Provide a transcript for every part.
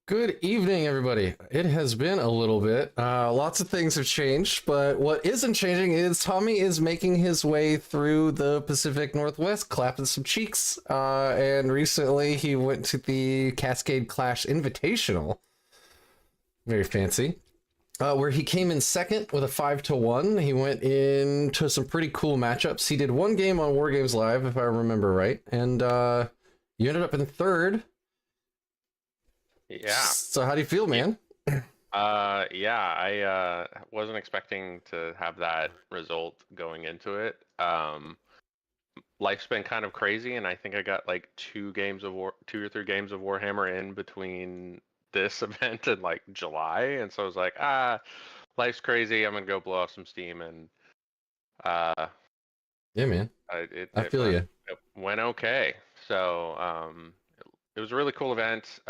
Good evening, everybody. It has been a little bit. Lots of things have changed, but what isn't changing is Tommy is making his way through the Pacific Northwest, clapping some cheeks. And recently he went to the Cascade Clash Invitational, very fancy, where he came in second with a 5-1. He went into some pretty cool matchups. He did one game on War Games Live, if I remember right, and you ended up in third. Yeah. So how do you feel, Yeah. man? I wasn't expecting to have that result going into it. Life's been kind of crazy, and I think I got like two or three games of Warhammer in between this event and like July, and so I was like, life's crazy. I'm gonna go blow off some steam, and uh, Yeah, man. it I it feel went you. it went okay. So it was a really cool event.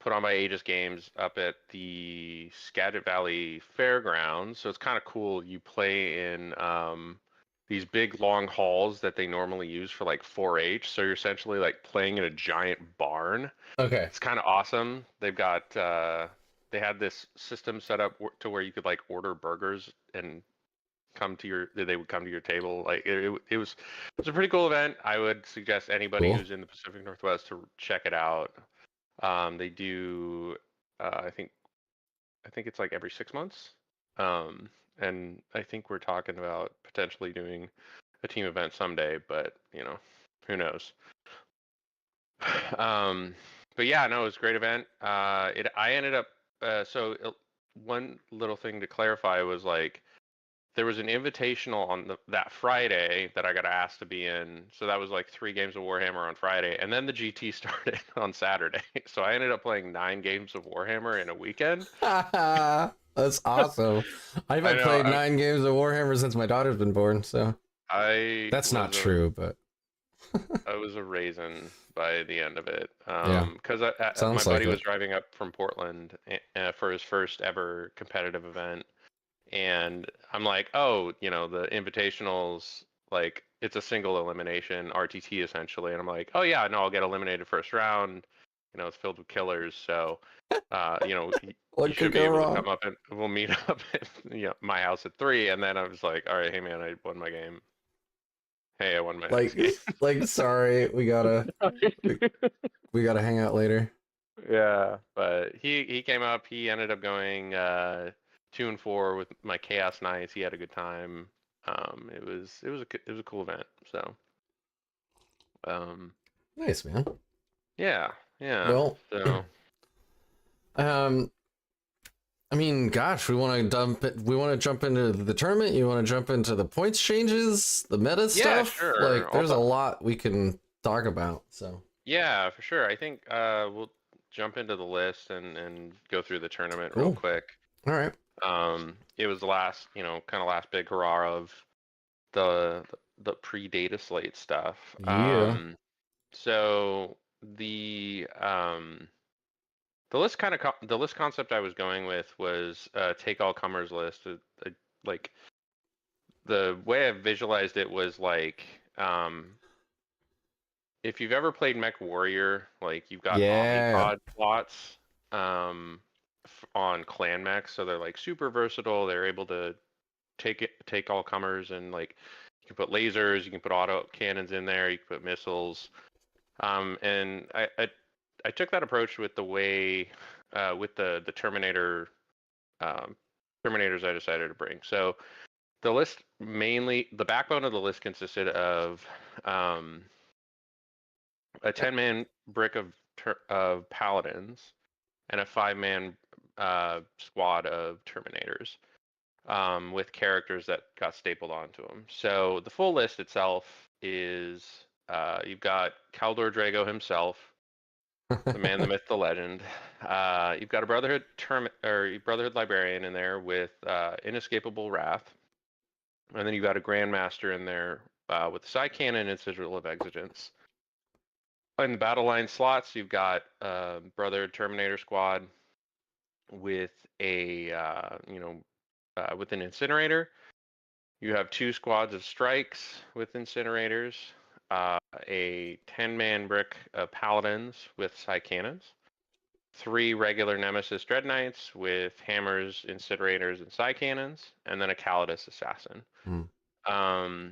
Put on by Aegis Games up at the Skagit Valley Fairgrounds. So it's kind of cool. You play in these big long halls that they normally use for like 4-H. So you're essentially like playing in a giant barn. Okay. It's kind of awesome. They've got they had this system set up to where you could like order burgers and they would come to your table. Like it was a pretty cool event. I would suggest anybody Cool. who's in the Pacific Northwest to check it out. They do, I think it's like every 6 months. And I think we're talking about potentially doing a team event someday, but who knows? Um, but yeah, no, it was a great event. I ended up, one little thing to clarify was like, there was an invitational on that Friday that I got asked to be in. So that was like 3 games of Warhammer on Friday, and then the GT started on Saturday. So I ended up playing 9 games of Warhammer in a weekend. That's awesome. I've I know. played 9 games of Warhammer since my daughter's been born, so I that's not was a true, but I was a raisin by the end of it. yeah, Because my sounds like buddy was it. driving up from Portland for his first ever competitive event, and I'm like, oh, the invitationals, like it's a single elimination RTT essentially, and I'm like, oh yeah, no, I'll get eliminated first round. It's filled with killers, so you What could should be go able to wrong? come up and we'll meet up at my house at 3. And then I was like, all right, hey man, I won my game. Hey, I won my next Like, game. sorry, we, we gotta hang out later. Yeah, but he came up. He ended up going 2-4 with my Chaos Knights. He had a good time. It was a cool event. So um, Nice, man. yeah, yeah. Well, So um, I mean, gosh, we want to dump it. We want to jump into the tournament. You want to jump into the points changes, the meta yeah, stuff. sure. Like, there's a lot we can talk about. So, Yeah, for sure. I think we'll jump into the list and go through the tournament real cool. quick. All right. It was the last, kind of last big hurrah of the the pre-data slate stuff. Yeah. So the list the list concept I was going with was take all comers list. Like the way I visualized it was like if you've ever played Mech Warrior, like you've got Yeah. Omnipod slots on clan mechs, so they're like super versatile. They're able to take all comers, and like you can put lasers, you can put auto cannons in there, you can put missiles. And I took that approach with the way with the Terminator Terminators I decided to bring. So the list the backbone of the list consisted of a 10-man brick of paladins and a 5-man squad of Terminators with characters that got stapled onto them. So the full list itself is you've got Kaldor Drago himself, the man, the myth, the legend. You've got a Brotherhood Librarian in there with Inescapable Wrath, and then you've got a Grandmaster in there with the Psy Cannon and Sigil of Exigence. In the battle line slots, you've got Brotherhood Terminator Squad with with an Incinerator. You have 2 squads of strikes with incinerators, a 10-man brick of paladins with Psy cannons, 3 regular Nemesis Dread Knights with hammers, incinerators, and psi cannons, and then a Calidus Assassin. Hmm.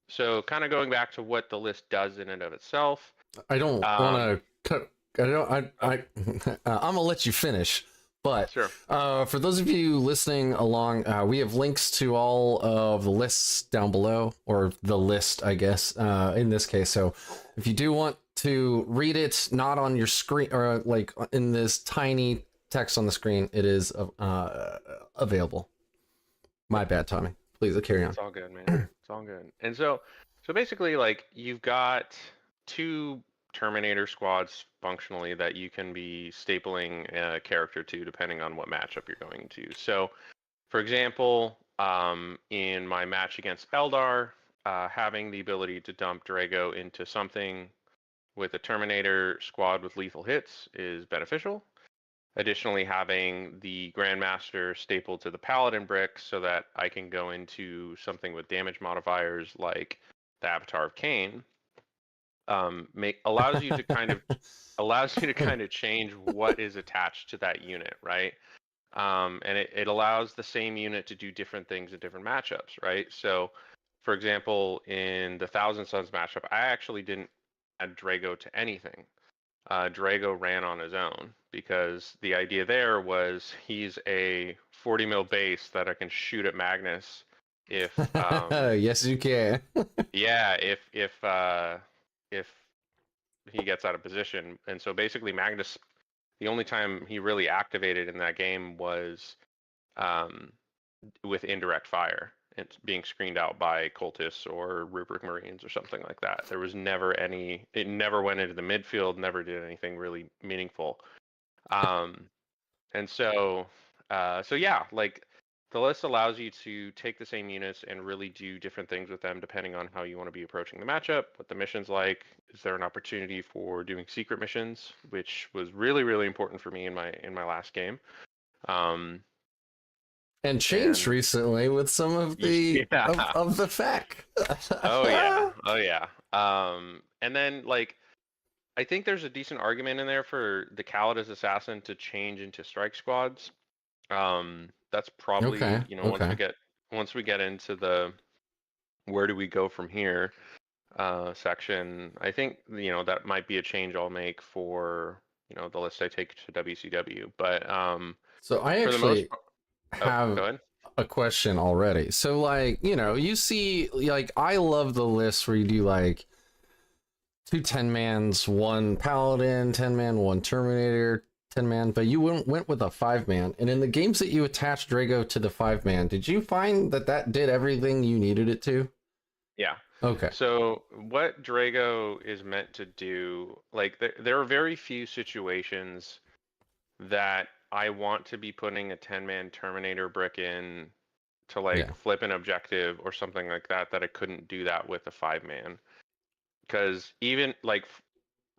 So kind of going back to what the list does in and of itself. I don't want Um, to cut. I don't. oh, I'm gonna let you finish. But sure. for those of you listening along, we have links to all of the lists down below, or the list, I guess, in this case. So if you do want to read it, not on your screen or like in this tiny text on the screen, it is available. My bad, Tommy. Please carry on. It's all good, man. It's all good. And so basically, like, you've got 2 Terminator squads functionally that you can be stapling a character to depending on what matchup you're going to. So, for example, in my match against Eldar, having the ability to dump Drago into something with a Terminator squad with lethal hits is beneficial. Additionally, having the Grandmaster stapled to the Paladin brick so that I can go into something with damage modifiers like the Avatar of Cain, allows you to kind of change what is attached to that unit, right? And it allows the same unit to do different things in different matchups, right? So, for example, in the Thousand Suns matchup, I actually didn't add Drago to anything. Drago ran on his own because the idea there was he's a 40 mil base that I can shoot at Magnus if Yes, you can. yeah, if he gets out of position. And so basically Magnus, the only time he really activated in that game was um, with indirect fire. It's being screened out by cultists or rubric marines or something like that. There was never any. It never went into the midfield. Never did anything really meaningful. And so, so yeah, like the list allows you to take the same units and really do different things with them depending on how you want to be approaching the matchup, what the mission's like. Is there an opportunity for doing secret missions, which was really, really important for me in my last game. And changed And recently with some of the yeah. of the FAQ. Oh yeah. Oh yeah. And then like I think there's a decent argument in there for the Calidus Assassin to change into strike squads. That's Okay. probably, Okay. once we get into the where do we go from here section, I think that might be a change I'll make for, the list I take to WCW. But So I for the most actually part, oh, have go ahead. a question already. So like, you see, like, I love the list where you do like 2 10-mans, 1 paladin, 10-man, 1 terminator, 10-man, but you went with a 5-man. And in the games that you attached Drago to the 5-man, did you find that did everything you needed it to? Yeah. Okay. So what Drago is meant to do, like there are very few situations that I want to be putting a 10-man Terminator brick in to like Yeah. flip an objective or something like that I couldn't do that with a 5-man. Because even like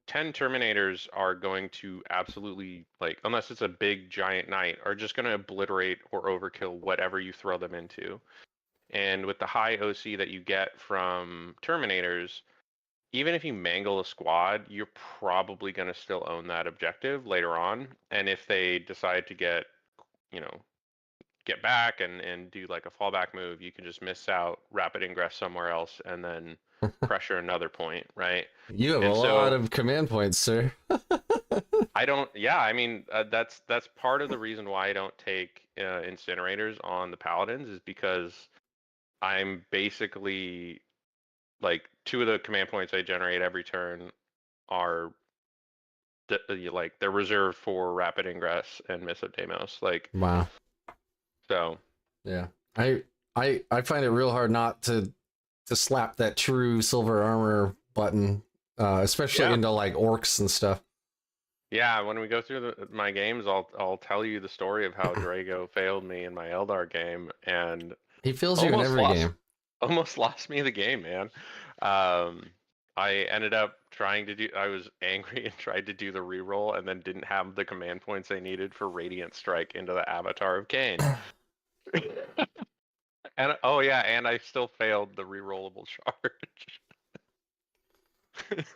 10 Terminators are going to absolutely, like, unless it's a big giant knight, are just going to obliterate or overkill whatever you throw them into. And with the high OC that you get from Terminators, even if you mangle a squad, you're probably going to still own that objective later on. And if they decide to you know, get back and do like a fallback move, you can just miss out, rapid ingress somewhere else, and then pressure another point, right? You have a And lot so of command points, sir. I don't. Yeah, I mean that's part of the reason why I don't take incinerators on the paladins is because I'm basically like 2 of the command points I generate every turn are like they're reserved for rapid ingress and miss of Deimos. Like Wow. so. Yeah. I find it real hard not to slap that true silver armor button, especially Yeah. into like orcs and stuff. Yeah, when we go through my games, I'll tell you the story of how Drago failed me in my Eldar game and He feels you in almost every lost game. almost lost me the game, man. Um, I ended up I was angry and tried to do the reroll and then didn't have the command points I needed for Radiant Strike into the Avatar of Cain. And oh yeah, and I still failed the rerollable charge.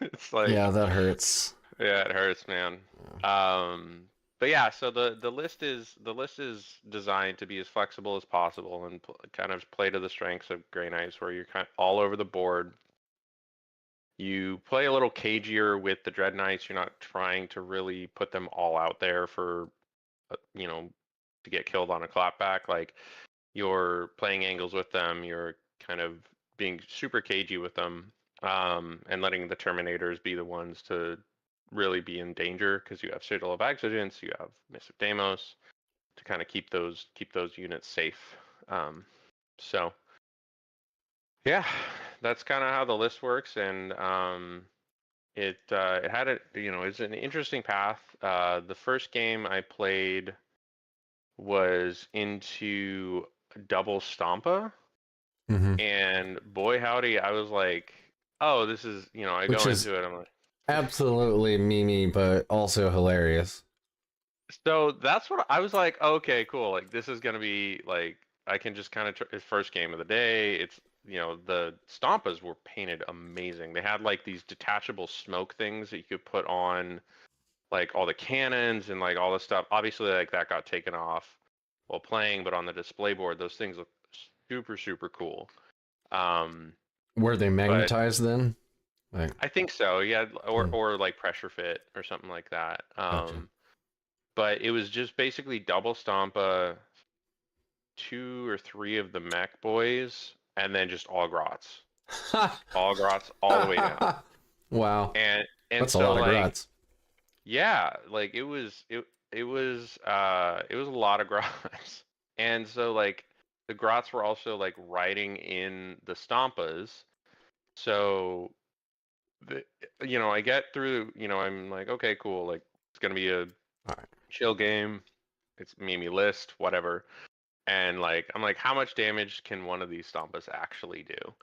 It's Yeah, like, that hurts. yeah, it hurts, man. Um, but yeah, so the list is designed to be as flexible as possible and kind of play to the strengths of Grey Knights, where you're kind of all over the board. You play a little cagier with the Dread Knights. You're not trying to really put them all out there for, you know, to get killed on a clapback. Like, you're playing angles with them. You're kind of being super cagey with them, and letting the Terminators be the ones to really be in danger, because you have Citadel of Exigence, you have Missive Deimos to kind of keep those units safe. So yeah, that's kind of how the list works, and it had it's an interesting path. The first game I played was into double Stompa, Hmm. and boy howdy, I was like, oh, this is, I Which go is into it, I'm like, absolutely memey, but also hilarious. so that's what I was like, okay, cool, like this is gonna be like, I can just kind of first game of the day. It's, the Stompas were painted amazing. They had like these detachable smoke things that you could put on like all the cannons and like all the stuff. Obviously, like that got taken off while playing, but on the display board, those things look super, super cool. Um, Were they but magnetized then? Like, I think so, yeah, or hmm, or like pressure fit or something like that. gotcha. But it was just basically double Stompa, two or three of the mech boys, and then just all grots all the way down. Wow, And that's a so lot of like, grots. yeah, like it was a lot of grots. And so like the grots were also like riding in the Stompas. So the, I get through, I'm like, okay, cool, like it's gonna be a All right. chill game. It's Mimi list, whatever. And like, I'm like, how much damage can one of these Stompas actually do?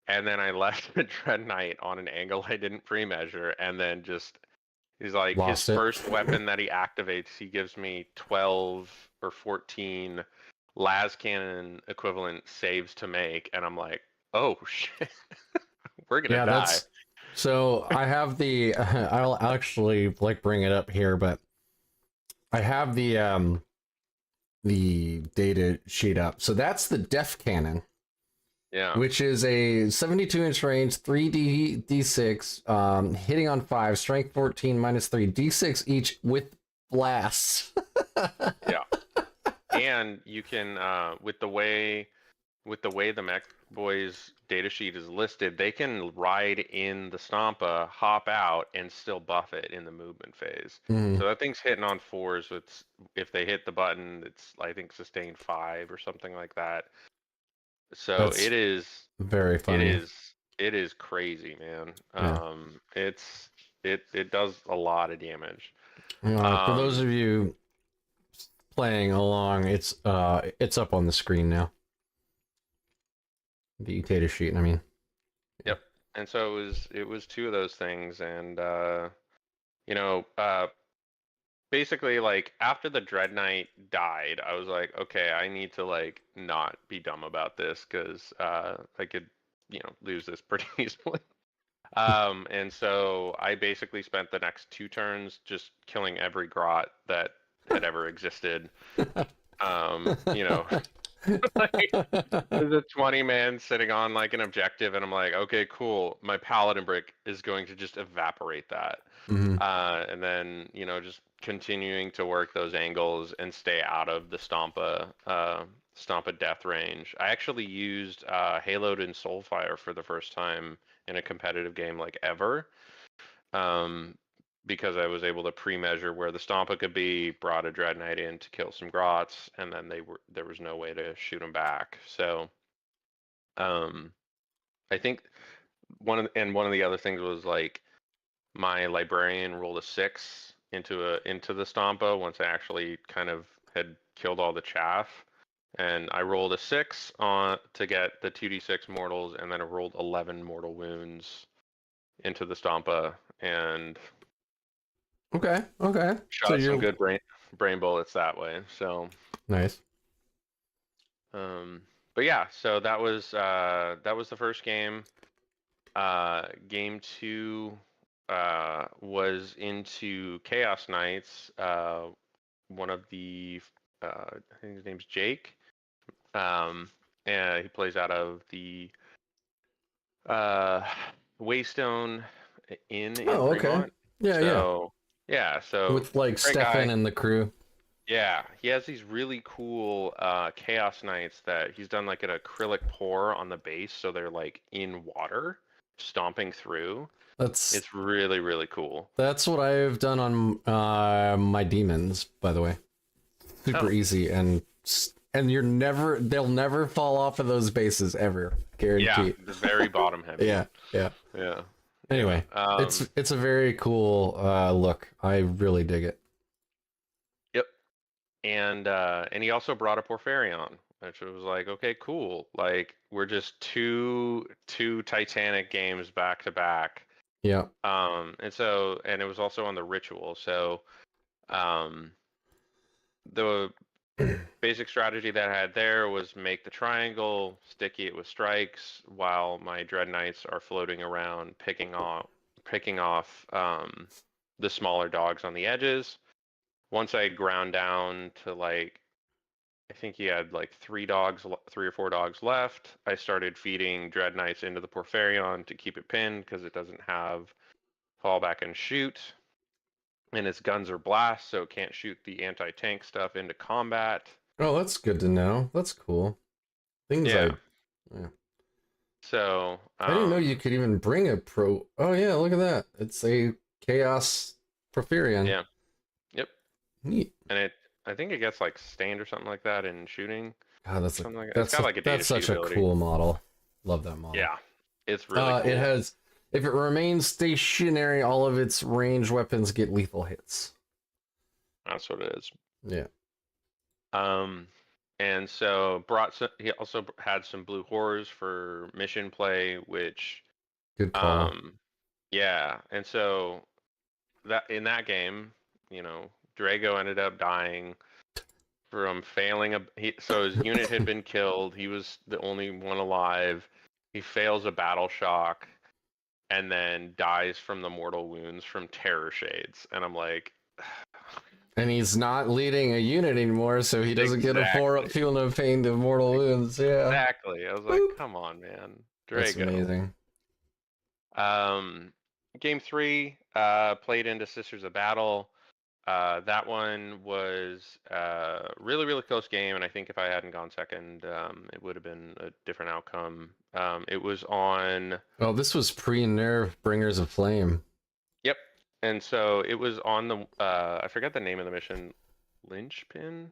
And then I left the Dread Knight on an angle I didn't pre-measure, and then just, he's like, his Lost it. first weapon that he activates, he gives me 12 or 14 las cannon equivalent saves to make, and I'm like, oh shit, we're gonna Yeah, die. that's so I have the I'll actually like bring it up here, but I have the data sheet up. So that's the Def Cannon, Yeah, which is a 72-inch range, 3D D6, hitting on 5, strength 14, -3, D6 each with blasts. yeah. And you can, with the way the Mech Boys datasheet is listed, they can ride in the Stompa, hop out, and still buff it in the movement phase. Mm, So that thing's hitting on fours with, if they hit the button, it's, I think, sustained 5 or something like that. So that's it is, very it funny. is, it is crazy, man. Yeah. It does a lot of damage. For those Um, of you playing along, it's up on the screen now. The data sheet, I mean. Yeah. yep. And so it was two of those things, and you know, basically, like, after the Dread Knight died, I was like, okay, I need to like not be dumb about this, because I could, lose this pretty easily. And so I basically spent the next 2 turns just killing every grot that had ever existed. You know, like, there's a 20 man sitting on like an objective, and I'm like, okay, cool. My paladin brick is going to just evaporate that. Hmm. And then, just continuing to work those angles and stay out of the Stompa death range. I actually used Haloed and Soulfire for the first time in a competitive game like ever. Um, because I was able to pre-measure where the Stompa could be, brought a Dread Knight in to kill some grots, and then there was no way to shoot them back. So, um, I think one of the other things was like, my librarian rolled a 6 into the Stompa once I actually kind of had killed all the chaff, and I rolled a 6 on to get the 2d6 mortals, and then I rolled 11 mortal wounds into the Stompa, and Okay, okay. So shot some you're good brain bullets that way. So, nice. um, but yeah, so that was the first game. Game two was into Chaos Knights. one of the I think his name's Jake. And he plays out of the uh, Waystone Inn in Oh, okay. Fremont. Yeah, yeah. So yeah, so With like great Stefan guy. and the crew. Yeah, he has these really cool Chaos Knights that he's done like an acrylic pour on the base, so they're like in water, stomping through. That's It's really, really cool. that's what I've done on my demons, by the way. Super Oh, easy and they'll never fall off of those bases ever. yeah, Guaranteed. the very bottom heavy. Yeah, yeah. Yeah. Anyway, Yeah. it's a very cool look. I really dig it. Yep. And he also brought a Porphyrion, which was like, okay, cool. Like we're just two Titanic games back to back. Yeah. And it was also on the ritual. So um the basic strategy that I had there was make the triangle, sticky it with strikes, while my Dread Knights are floating around picking off the smaller dogs on the edges. Once I ground down to like, I think he had like three or four dogs left, I started feeding Dread Knights into the Porphyrion to keep it pinned because it doesn't have fall back and shoot. And its guns are blast, so it can't shoot the anti-tank stuff into combat. Oh, that's good to know. That's cool. Things Yeah. yeah. So I didn't know you could even bring a pro. Oh yeah, look at that. It's a Chaos Porphyrion. yeah. Yep. Neat. And I think it gets like stained or something like that in shooting. God, Something like that. It's got like a data that's sheet such a ability. cool model. Love that model. Yeah. It's really cool. It has, if it remains stationary, all of its ranged weapons get lethal hits. That's what it is. Yeah. And so he also had some blue horrors for mission play, which Good call. yeah. And so that in that game, Drago ended up dying from failing so his unit had been killed. He was the only one alive. He fails a battle shock and then dies from the mortal wounds from terror shades. And I'm like, and he's not leading a unit anymore, so he doesn't get a 4-up feel no pain to mortal wounds. Yeah. Exactly. I was like, come on, man. Drago. That's amazing. Game 3, played into Sisters of Battle. That one was a really, really close game, and I think if I hadn't gone second, it would have been a different outcome. It was on... Oh, this was pre-nerf Bringers of Flame. Yep. And so it was on the... I forget the name of the mission. Linchpin?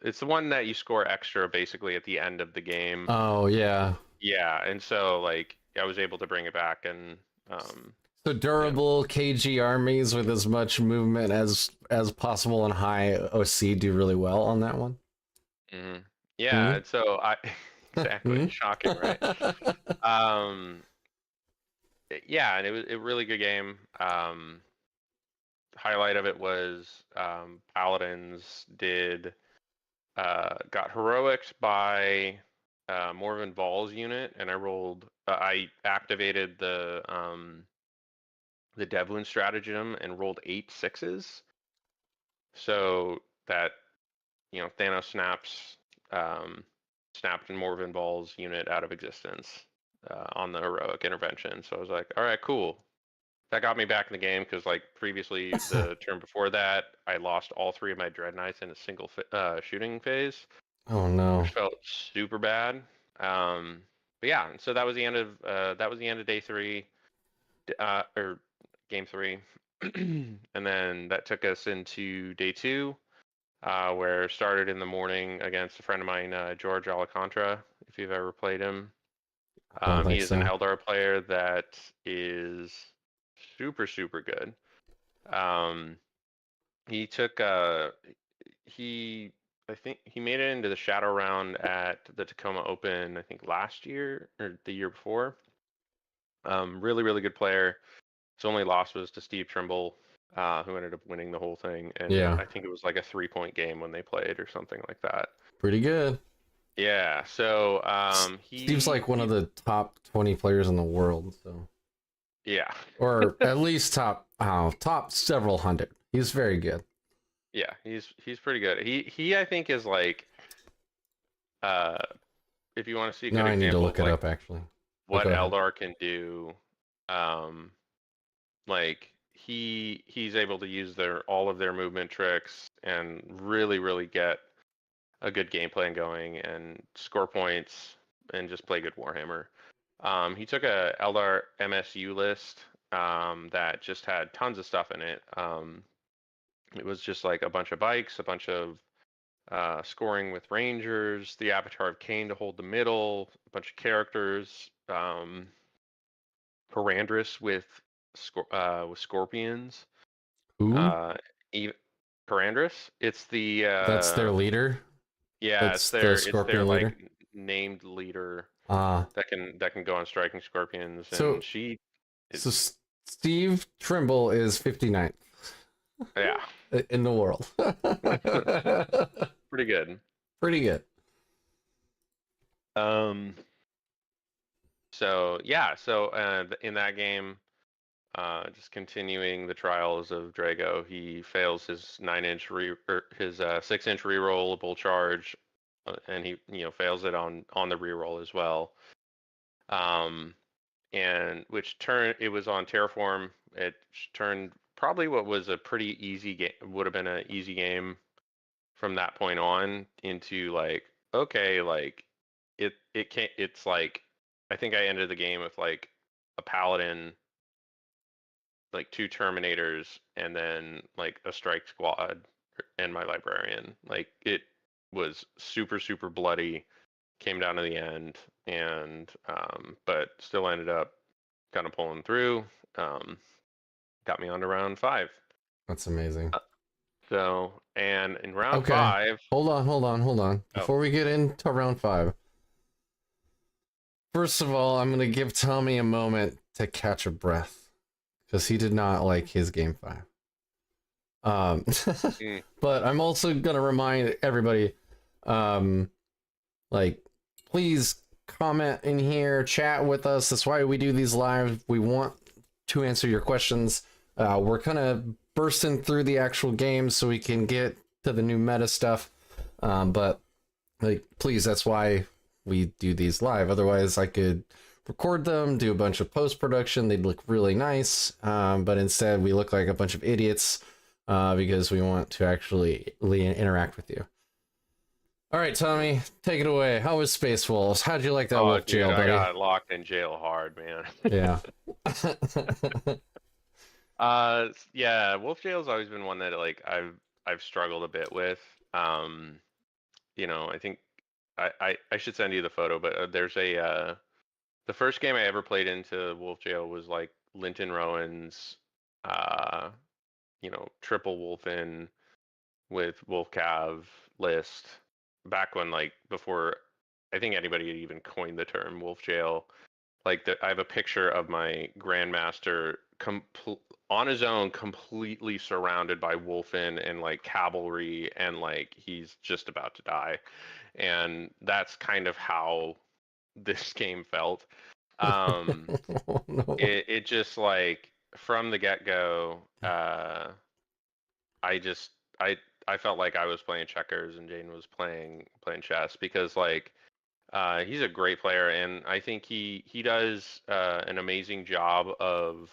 It's the one that you score extra, basically, at the end of the game. Oh, yeah. Yeah, and so, like, I was able to bring it back, and... So durable KG armies with as much movement as possible and high OC do really well on that one. Mm-hmm. Yeah, and so exactly shocking, right? Yeah, and it was a really good game. Highlight of it was Paladins got heroics by Morven Ball's unit, and I activated the Devlin stratagem and rolled 8 6s. So that, Thanos snapped Morven Ball's unit out of existence on the heroic intervention. So I was like, all right, cool. That got me back in the game because, like, previously the turn before that, I lost all 3 of my Dread Knights in a single shooting phase. Oh no! Which felt super bad. But yeah, so that was the end of day 3, or game 3, and then that took us into day 2, where it started in the morning against a friend of mine, George Alcantara. If you've ever played him, he is an Eldar player that is super, super good. I think he made it into the shadow round at the Tacoma Open, I think last year or the year before. Really, really good player. His only loss was to Steve Trimble, who ended up winning the whole thing. And I think it was like a 3-point game when they played or something like that. Pretty good. Yeah, so Steve's like one of the top 20 players in the world, so yeah. Or at least top several hundred. He's very good. Yeah, he's pretty good. He I think is like uh if you want to see a Now good I need to example of look it like up actually. Oh, what go ahead. Eldar can do, um like he's able to use their all of their movement tricks and really get a good game plan going and score points and just play good Warhammer. He took a Eldar MSU list that just had tons of stuff in it. It was just like a bunch of bikes, a bunch of scoring with Rangers, the Avatar of Cain to hold the middle, a bunch of characters, Parandris with scorpions, Who? uh, even Parandris. It's the That's their leader. yeah, That's the it's their Scorpion like leader. named leader Uh that can go on striking scorpions, so and she so is Steve Trimble is 59th yeah, in the world. pretty good. Pretty good. Um, so yeah, so in that game, just continuing the trials of Drago, he fails his 9-inch his 6-inch rerollable charge, and he fails it on the reroll as well. Um, and which turned it was on Terraform. It turned probably what was a pretty easy game would have been an easy game from that point on into like okay, like it can't. It's like I think I ended the game with like a paladin, like 2 Terminators, and then like a strike squad and my librarian. Like it was super bloody. Came down to the end, and but still ended up kind of pulling through. Um, got me on to round 5. That's amazing. So and in round Okay. 5, Hold on. oh, Before we get into round 5, first of all, I'm gonna give Tommy a moment to catch a breath because he did not like his game 5. Um, mm, but I'm also gonna remind everybody, um, like, please comment in here, chat with us. That's why we do these live. We want to answer your questions. We're kind of bursting through the actual game so we can get to the new meta stuff. But like, please, that's why we do these live. Otherwise, I could record them, do a bunch of post production. They'd look really nice. But instead, we look like a bunch of idiots because we want to actually interact with you. All right, Tommy, take it away. How was Space Wolves? How'd you like that oh, wolf dude, jail, I buddy? got locked in jail hard, man. Yeah. Yeah, Wolf Jail's always been one that like I've struggled a bit with. I think I should send you the photo, but there's the first game I ever played into Wolf Jail was like Linton Rowan's uh, triple wolf in with Wolf Cav list back when like before I think anybody had even coined the term Wolf Jail. Like I have a picture of my grandmaster on his own, completely surrounded by wolfen and like cavalry, and like he's just about to die, and that's kind of how this game felt. Um, Oh, no. it just like from the get go, I just I felt like I was playing checkers and Jane was playing chess because like he's a great player, and I think he does an amazing job of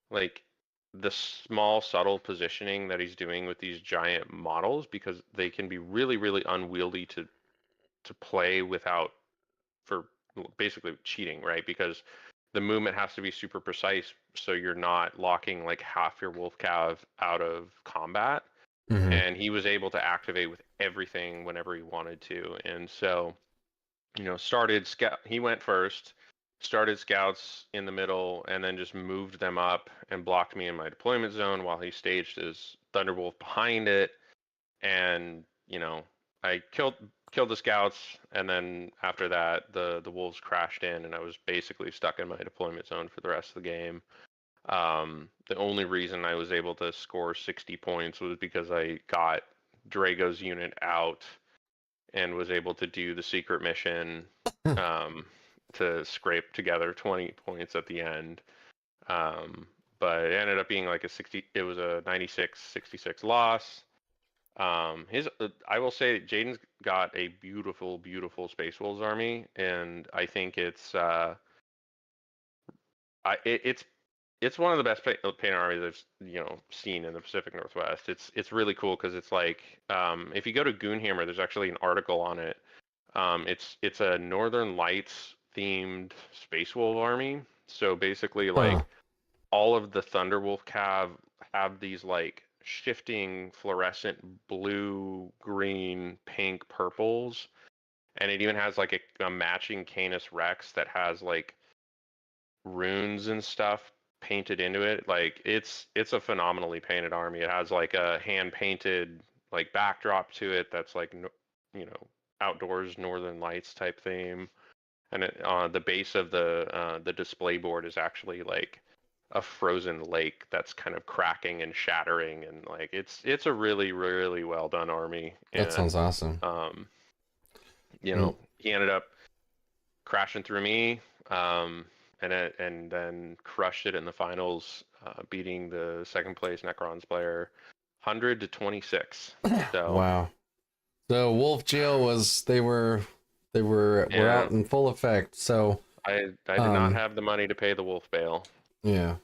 like the small subtle positioning that he's doing with these giant models because they can be really unwieldy to play without for basically cheating, right? Because the movement has to be super precise so you're not locking like half your wolf cav out of combat. Mhm. And he was able to activate with everything whenever he wanted to, and so started scout. He went first, started scouts in the middle, and then just moved them up and blocked me in my deployment zone while he staged his Thunderwolf behind it. And I killed the scouts, and then after that, the wolves crashed in, and I was basically stuck in my deployment zone for the rest of the game. The only reason I was able to score 60 points was because I got Drago's unit out and was able to do the secret mission um, to scrape together 20 points at the end. Um, but it ended up being like it was a 96-66 loss. His I will say Jaden's got a beautiful, beautiful Space Wolves army, and I think it's one of the best painted armies I've seen in the Pacific Northwest. It's really cool because it's like if you go to Goonhammer, there's actually an article on it. It's a Northern Lights themed Space Wolf army. So basically, Huh. like all of the Thunderwolf cav have these like shifting fluorescent blue, green, pink, purples, and it even has like a matching Canis Rex that has like runes and stuff painted into it. Like it's a phenomenally painted army. It has like a hand painted like backdrop to it that's like outdoors Northern Lights type theme. And the base of the display board is actually like a frozen lake that's kind of cracking and shattering, and like it's a really really well done army. That sounds And awesome. And he ended up crashing through me, and then crushed it in the finals, beating the second place Necrons player 100-26. So wow. So Wolf Jail was were yeah, out in full effect. So I did not have the money to pay the wolf bail. yeah.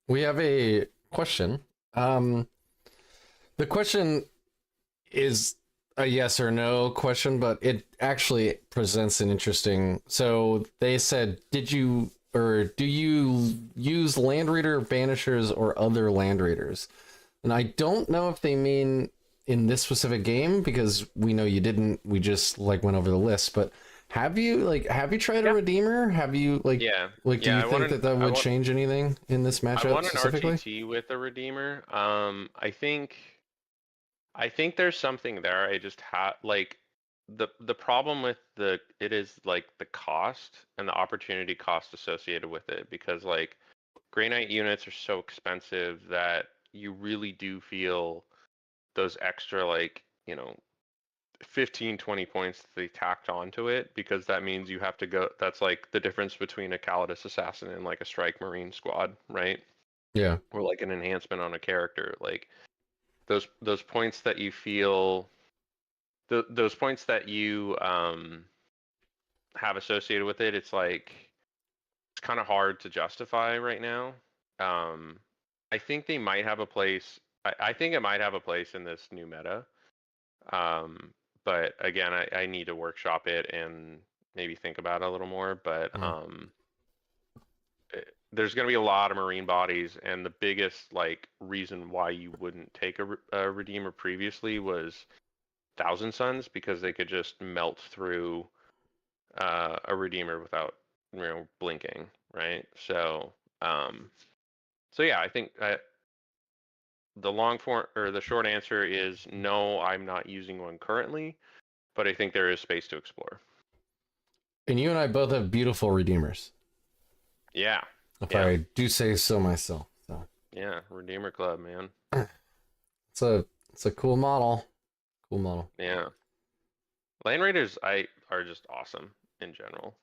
We have a question. The question is a yes or no question, but it actually presents an interesting. So they said, did you or do you use Land Raider Banishers or other Land Raiders? And I don't know if they mean in this specific game because we know you didn't. We just like went over the list, but have you tried a Yeah, Redeemer? Have you yeah, do yeah. you think that that would change anything in this I matchup want an specifically? RTT with a Redeemer. I think there's something there. I just have like the problem with it is like the cost and the opportunity cost associated with it, because like Grey Knight units are so expensive that you really do feel those extra like 15-20 points that they tacked onto it, because that means you have to go. That's like the difference between a Calidus assassin and like a Strike Marine squad, right? Yeah. Or like an enhancement on a character. Like those points that you feel, those points that you have associated with it, it's like it's kind of hard to justify right now. um I think they might have a place. I think it might have a place in this new meta. But again, I need to workshop it and maybe think about it a little more. But Mm. there's going to be a lot of marine bodies, and the biggest like reason why you wouldn't take a Redeemer previously was Thousand Suns, because they could just melt through a Redeemer without blinking, right? So yeah, I think the long form or the short answer is no, I'm not using one currently, but I think there is space to explore. And you and I both have beautiful Redeemers, Yeah, if yeah, I do say so myself. So yeah. Redeemer Club, man. it's a cool model. Cool model. Yeah. Land Raiders are just awesome in general.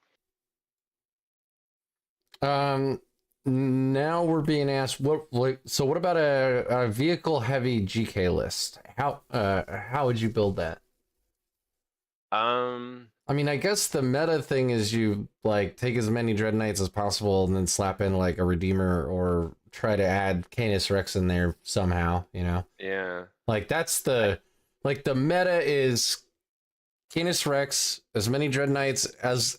Now we're being asked so what about a vehicle heavy GK list? How would you build that? Um, I mean, I guess the meta thing is you like take as many Dread Knights as possible and then slap in like a Redeemer or try to add Canis Rex in there somehow, you know? yeah. Like that's I, the meta is Canis Rex, as many Dread Knights as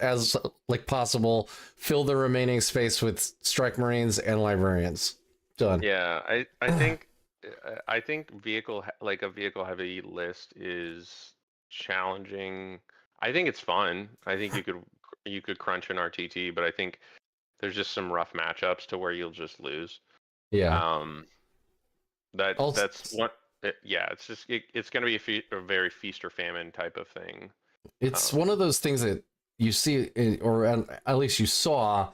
like possible, fill the remaining space with Strike Marines and Librarians. Done. yeah, I think like a vehicle heavy list is challenging. I think it's fun. I think you could crunch an RTT, but I think there's just some rough matchups to where you'll just lose. Yeah. Um, that Also, that's what. Yeah, it's just it's going to be a very feast or famine type of thing. it's one Um, of those things that you see, or at least you saw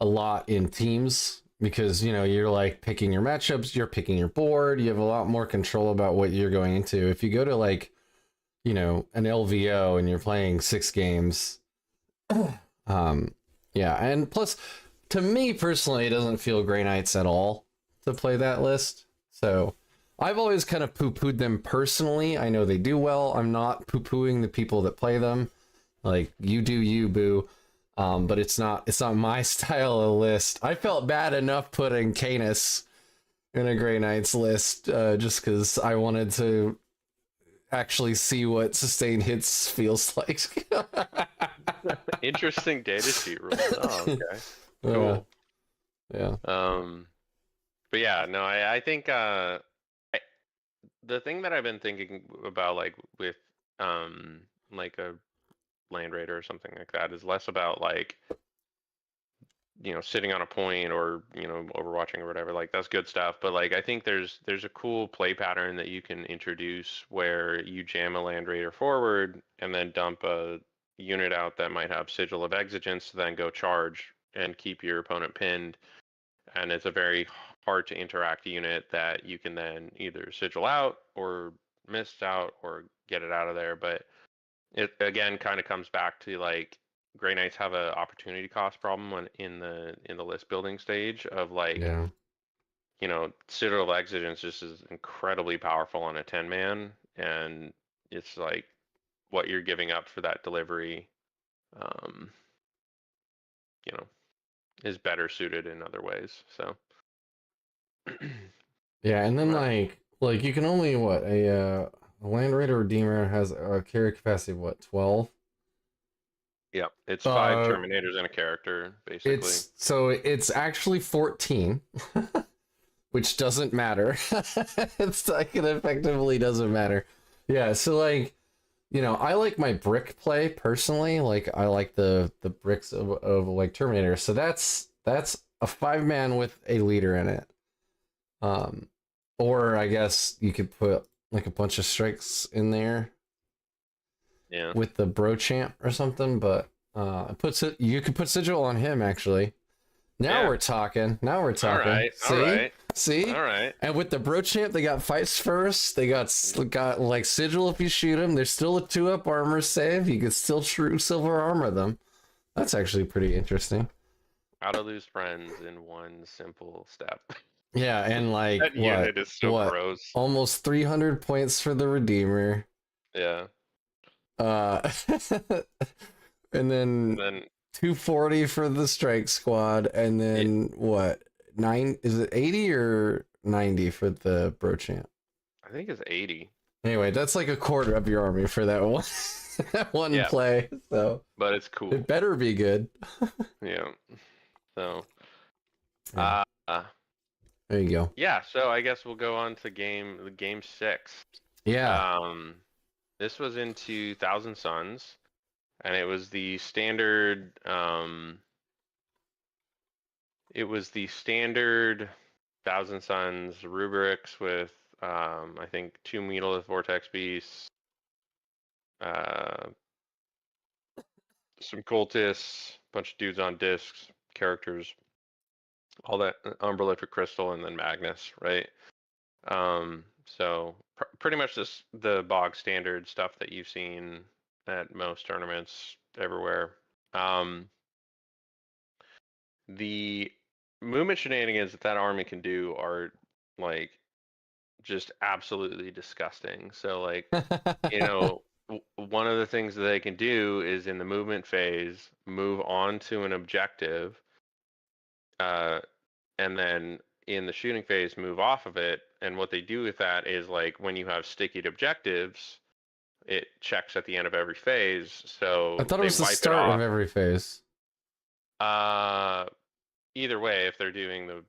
a lot in teams because you're like picking your matchups, you're picking your board, you have a lot more control about what you're going into. If you go to like an LVO and you're playing 6 games, um, yeah, and plus, to me personally, it doesn't feel Grey Knights at all to play that list. So I've always kind of poo-pooed them personally. I know they do well. I'm not poo-pooing the people that play them. Like, you do you, boo. But it's not my style of list. I felt bad enough putting Canis in a Grey Knights list, just because I wanted to actually see what sustained hits feels like. Interesting data sheet rules. Oh, okay. Cool. Yeah. But yeah, no, I think the thing that I've been thinking about, like with like a land raider or something like that, is less about like, you know, sitting on a point or, you know, overwatching or whatever. Like that's good stuff, but like I think there's a cool play pattern that you can introduce where you jam a land raider forward and then dump a unit out that might have Sigil of Exigence to then go charge and keep your opponent pinned. And it's a very hard to interact unit that you can then either sigil out or miss out or get it out of there. But it again kind of comes back to like Grey Knights have a opportunity cost problem when in the list building stage of like, Yeah. you know, Citadel of Exigence just is incredibly powerful on a 10-man, and it's like what you're giving up for that delivery, um, you know, is better suited in other ways. So Yeah, and then Well, like you can only what a Land Raider Redeemer has a carry capacity of what 12. yeah, it's 5 Uh, Terminators and a character, basically. it's actually 14, which doesn't matter. It's like it effectively doesn't matter. Yeah, so like I like my brick play personally. Like I like the bricks of like Terminator. So that's a 5-man with a leader in it. Um, or I guess you could put like a bunch of strikes in there Yeah. with the bro champ or something, but you could put sigil on him actually. Now Yeah. we're talking. Now we're All talking. right. All See? right. See? All right. And with the bro champ, they got fights first. They got like sigil if you shoot him. There's still a 2-up armor save. You can still true silver armor them. That's actually pretty interesting. How to lose friends in one simple step. Yeah, and like That unit is so gross. almost 300 points for the Redeemer. Yeah. Uh, and then And then 240 for the Strike Squad, and then what? Is it 80 or 90 for the Brochamp? I think it's 80. Anyway, that's like a quarter of your army for that one that one Yeah. play. So But it's cool. it better be good. Yeah. So Yeah. There you go. yeah, so I guess we'll go on to game 6. Yeah. This was into Thousand Suns, and it was the standard Thousand Suns rubrics with I think 2 Meatless Vortex Beasts, some cultists, bunch of dudes on discs, characters, all that Umbralific Crystal, and then Magnus, right? So pretty much this the bog standard stuff that you've seen at most tournaments everywhere. The movement shenanigans that army can do are like just absolutely disgusting. So like, you know, one of the things that they can do is in the movement phase, move on to an objective, and then in the shooting phase, move off of it. And what they do with that is like when you have stickied objectives, it checks at the end of every phase. So I thought it they was the wipe it start of off. every phase. Either way, if they're doing the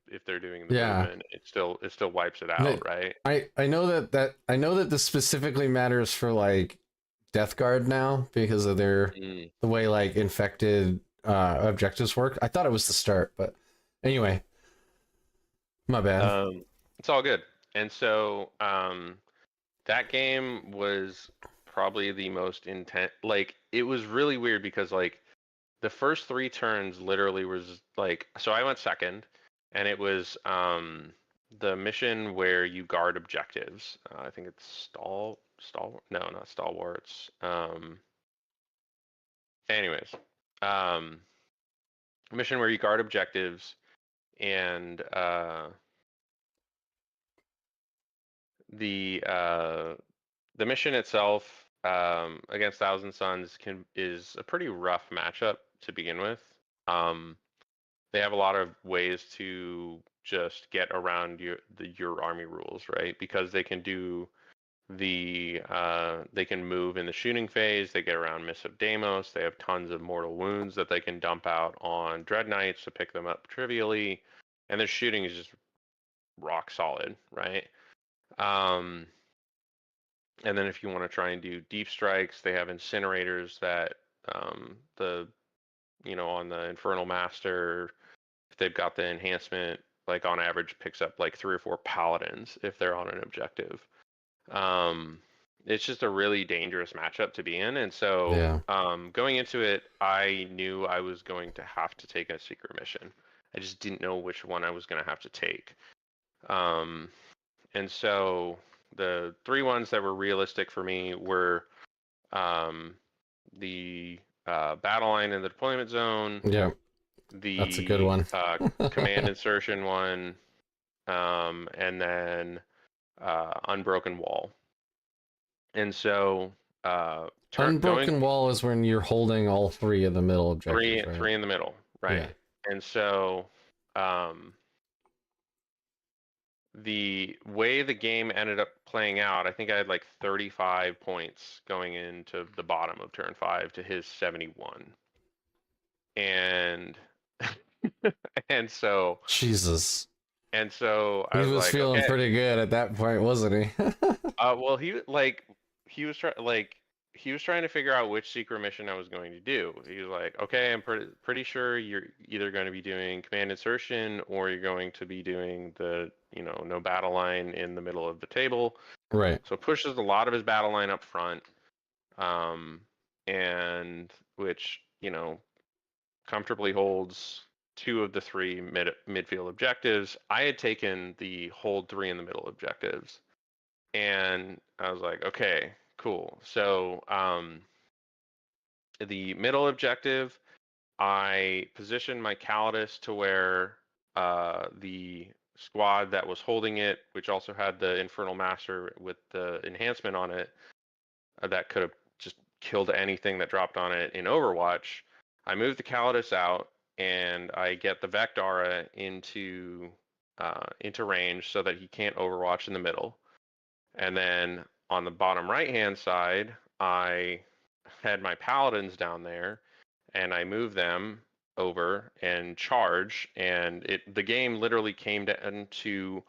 Yeah. movement, it still wipes it out, right? I know that this specifically matters for like Death Guard now because of the way like infected objectives work. I thought it was the start, but anyway, my bad. It's all good. And so that game was probably the most intense. Like it was really weird because like the first 3 turns literally was like, so I went second, and it was the mission where you guard objectives. I think it's no, not stalwarts. Anyways, um mission where you guard objectives, and the mission itself against Thousand Suns is a pretty rough matchup to begin with. They have a lot of ways to just get around your army rules, right? Because they can do they can move in the shooting phase. They get around Miss of Deimos. They have tons of mortal wounds that they can dump out on Dread Knights to pick them up trivially, and their shooting is just rock solid, right? Um, and then if you want to try and do deep strikes, they have incinerators that on the Infernal Master, if they've got the enhancement, like on average picks up like 3 or 4 paladins if they're on an objective. It's just a really dangerous matchup to be in, and so going into it, I knew I was going to have to take a secret mission. I just didn't know which one I was going to have to take. And so the 3 ones that were realistic for me were the battle line in the deployment zone. Yeah, that's a good one. Command insertion one, and then unbroken wall. And so unbroken wall is when you're holding all 3 of the middle objectives, right? 3 in the middle, right? Yeah. And so the way the game ended up playing out, I think I had like 35 points going into the bottom of turn 5 to his 71. And and so Jesus. And so I he was was like, feeling okay. pretty good at that point, wasn't he? Well, he was trying to figure out which secret mission I was going to do. He was like, okay, I'm pretty sure you're either going to be doing command insertion or you're going to be doing the no battle line in the middle of the table. Right. So pushes a lot of his battle line up front, and which comfortably holds 2 of the 3 midfield objectives. I had taken the hold 3 in the middle objectives, and I was like, okay, cool. So the middle objective, I positioned my Calidus to where the squad that was holding it, which also had the Infernal Master with the enhancement on it, that could have just killed anything that dropped on it in Overwatch. I moved the Calidus out, and I get the Vectara into range so that he can't Overwatch in the middle. And then on the bottom right-hand side, I had my Paladins down there, and I moved them over and charge, and the game literally came down to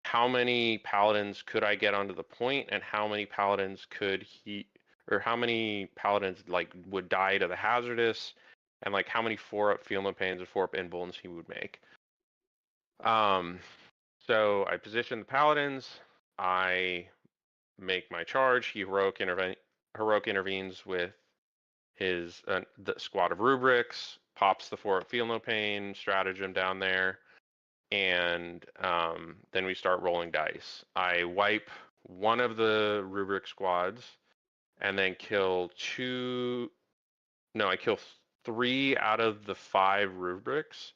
how many Paladins could I get onto the point, and how many Paladins how many Paladins would die to the hazardous, and how many 4-up Feel No Pains and 4-up Invulns he would make. So I position the Paladins, I make my charge, he heroic intervenes with his the squad of rubrics, pops the 4-up Feel No Pain stratagem down there, and then we start rolling dice. I wipe one of the rubric squads, and then kill 3 out of the 5 rubrics,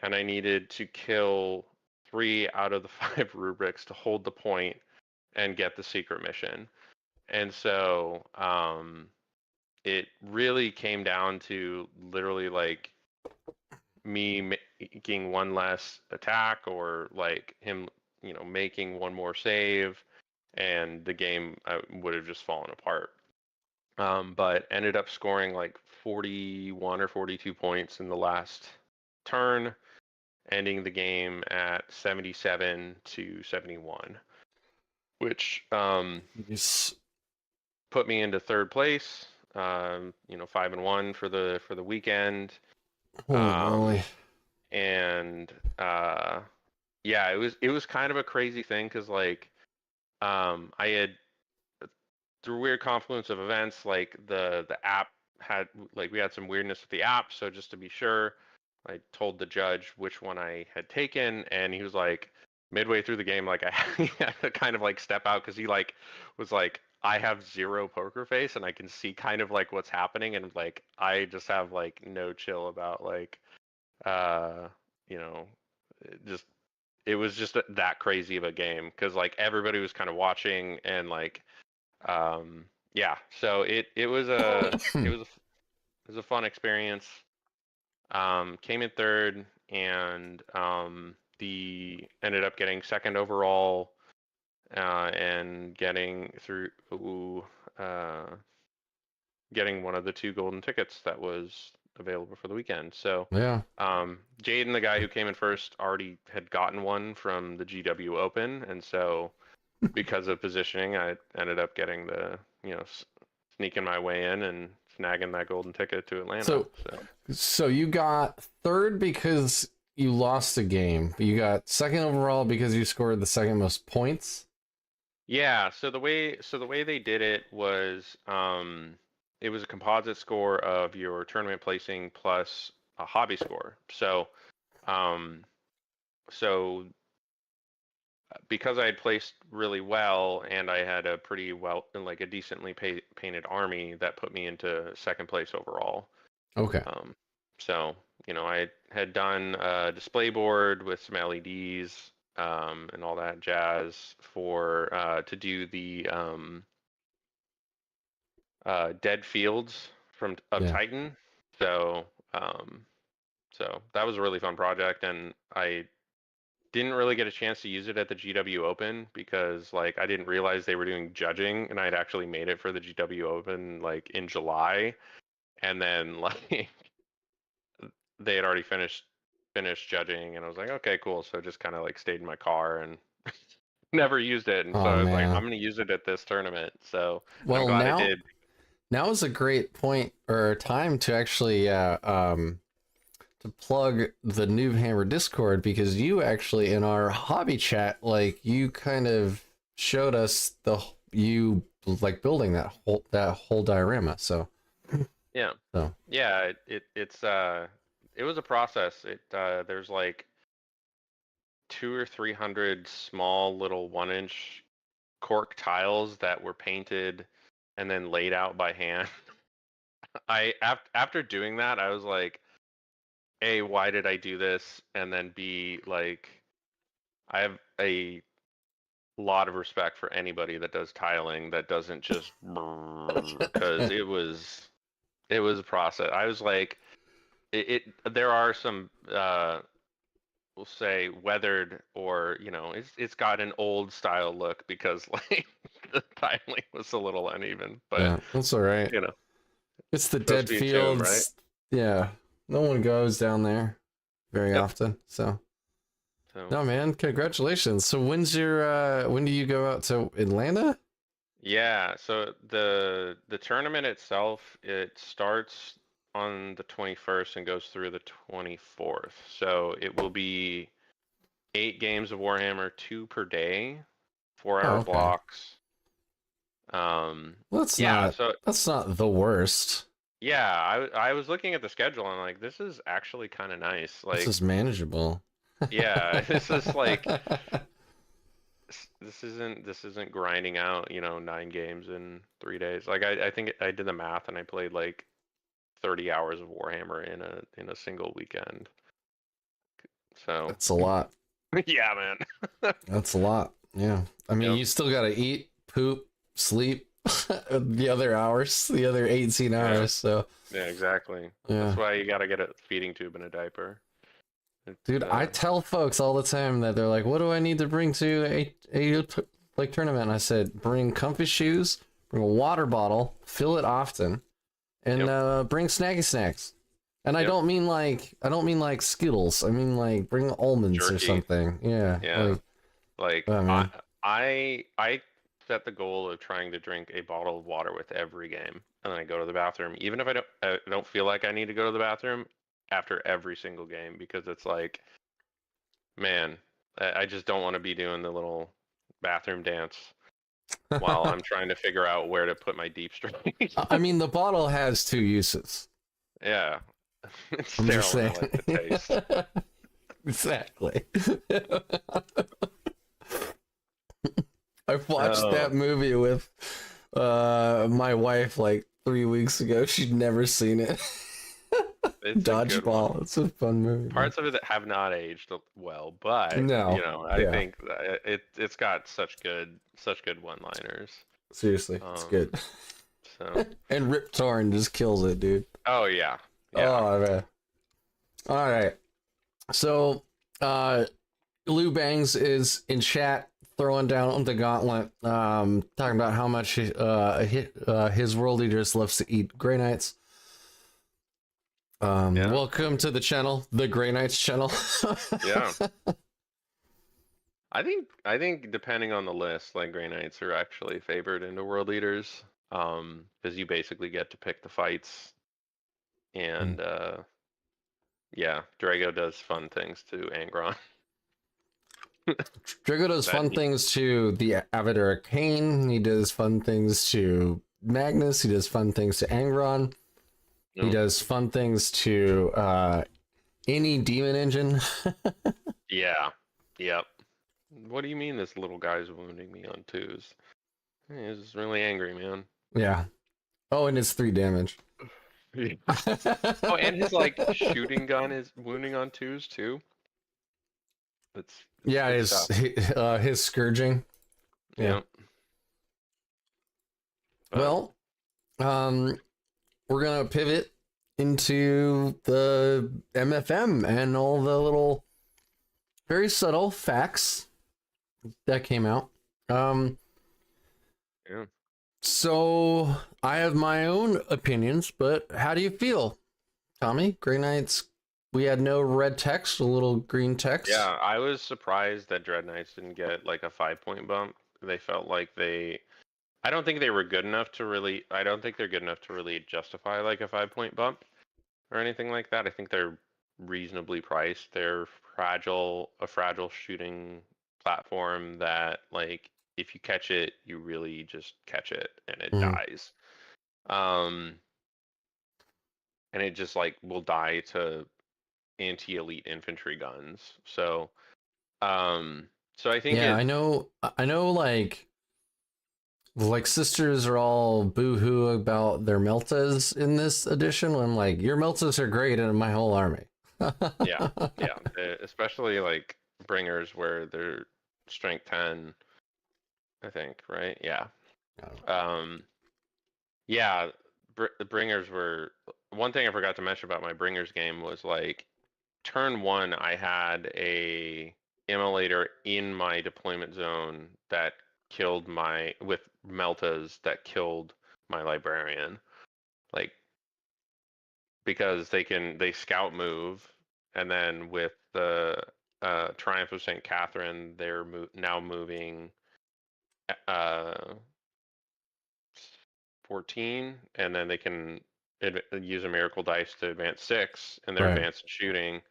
and I needed to kill 3 out of the 5 rubrics to hold the point and get the secret mission. And so it really came down to literally me making one less attack, or him making one more save, and the game would have just fallen apart. But ended up scoring 41 or 42 points in the last turn, ending the game at 77-71, which put me into 3rd place. 5-1 for the weekend. Holy and yeah, it was kind of a crazy thing, because I had, through a weird confluence of events, the app had we had some weirdness with the app. So just to be sure, I told the judge which one I had taken, and he was midway through the game, I had to kind of step out, because he was I have 0 poker face, and I can see kind of what's happening, and I just have no chill about just it was just that crazy of a game because like everybody was kind of watching and like yeah. So it was a fun experience. Came in third and the ended up getting second overall and uh, getting one of the 2 golden tickets that was available for the weekend. So Yeah. Jaden, the guy who came in first, already had gotten one from the GW Open, and so because of positioning, I ended up getting sneaking my way in and snagging that golden ticket to Atlanta. So you got third because you lost a game. You got second overall because you scored the second most points. Yeah, so the way they did it was it was a composite score of your tournament placing plus a hobby score. Um so because I had placed really well and I had a pretty well like a decently painted army, that put me into second place overall. Okay. So I had done a display board with some LEDs and all that jazz for to do the dead fields of Yeah. Titan. So so that was a really fun project, and I didn't really get a chance to use it at the GW Open because like I didn't realize they were doing judging, and I'd actually made it for the GW Open like in July, and then like they had already finished judging, and I was like, okay, cool. So just kind of like stayed in my car and never used it, and so Oh I was like, man. I'm gonna use it at this tournament. So I'm Well, glad I did. now is a great point or time to actually to plug the Noob Hammer Discord, because you actually in our hobby chat, like you kind of showed us you like building that whole diorama. So Yeah, so yeah. It was a process. There's like 200 or 300 small little 1-inch cork tiles that were painted and then laid out by hand. After doing that, I was like, A, why did I do this? And then B, like, I have a lot of respect for anybody that does tiling that doesn't just because it was a process. I was like, there are some we'll say weathered, or it's got an old style look because like the tiling was a little uneven, but yeah, that's all right. you know It's the supposed dead to be a tomb, right? fields. Yeah, no one goes down there very Yep. often. So So no, man, congratulations. So when do you go out to Atlanta? yeah, so the tournament itself, it starts on the 21st and goes through the 24th. So it will be 8 games of Warhammer, 2 per day, Oh, 4-hour okay. blocks. Well, Yeah, so that's not the worst. yeah, I was looking at the schedule and like this is actually kind of nice. This Like, is manageable. yeah, this is like this isn't grinding out, 9 games in 3 days. Like I think I did the math and I played like 30 hours of Warhammer in a single weekend. So That's a lot. yeah, man. That's a lot. Yeah. I mean, Yep. you still got to eat, poop, sleep the other hours, the other 18 Yeah. hours. So, Yeah, exactly. yeah. That's why you gotta get a feeding tube and a diaper. It's Dude, I tell folks all the time that they're like, what do I need to bring to like tournament? And I said, bring comfy shoes, bring a water bottle, fill it often, and Yep. bring snacky snacks. And Yep. I don't mean like Skittles. I mean like bring almonds or Jerky. something. Yeah. Yeah. Like Oh man. I set the goal of trying to drink a bottle of water with every game, and then I go to the bathroom, even if I don't feel like I need to go to the bathroom after every single game, because it's like, man, I just don't want to be doing the little bathroom dance while I'm trying to figure out where to put my deep strings. I mean, the bottle has two uses. Yeah, it's I'm just sterile and I saying. like the taste. Exactly. I watched Oh, that movie with my wife like 3 weeks ago. She'd never seen it. It's a good one. Dodgeball. It's a fun movie. Man. Parts of it that have not aged well, but No. I Yeah. think that it's got such good one-liners. Seriously, it's Um, good. so And Rip Torn just kills it, dude. oh yeah, yeah, Oh man. All right. So, Lou Bangs is in chat throwing down the gauntlet, talking about how much his world leaders loves to eat Grey Knights. yeah, Welcome to the channel, the Grey Knights channel. yeah. I think depending on the list, like Grey Knights are actually favored into world leaders, because you basically get to pick the fights, and yeah, Drago does fun things to Angron. Drago does That fun things to the Avatar Arcane. He does fun things to Magnus. He does fun things to Angron. He Nope. does fun things to any demon engine. Yeah, yep. What do you mean this little guy's wounding me on twos? He's really angry, man. Yeah. Oh, and it's 3 damage. Yeah. Oh, and his like shooting gun is wounding on twos too. That's Yeah, good his stuff. his scourging. Yeah. Yep. But, Well, we're gonna pivot into the MFM and all the little very subtle facts that came out. yeah. So I have my own opinions, but how do you feel, Tommy? Grey Knights. We had no red text, a little green text. Yeah, I was surprised that Dread Knights didn't get like a 5-point bump. They felt like I don't think they were good enough to really, I don't think they're good enough to really justify like a 5-point bump or anything like that. I think they're reasonably priced. They're a fragile shooting platform that like if you catch it, you really just catch it and it dies. And it just like will die to anti-elite infantry guns. So so I think Yeah, I know like sisters are all boo-hoo about their meltas in this edition. I'm like, your meltas are great in my whole army. yeah, especially like bringers where they're strength 10, I think, right? Yeah. Yeah, the bringers were one thing I forgot to mention about my bringers game was like turn 1 I had a immolator in my deployment zone that killed my with meltas that killed my librarian. Like because they scout move, and then with the Triumph of St. Catherine, they're now moving 14, and then they can use a miracle dice to advance 6, and they're Right. advanced shooting.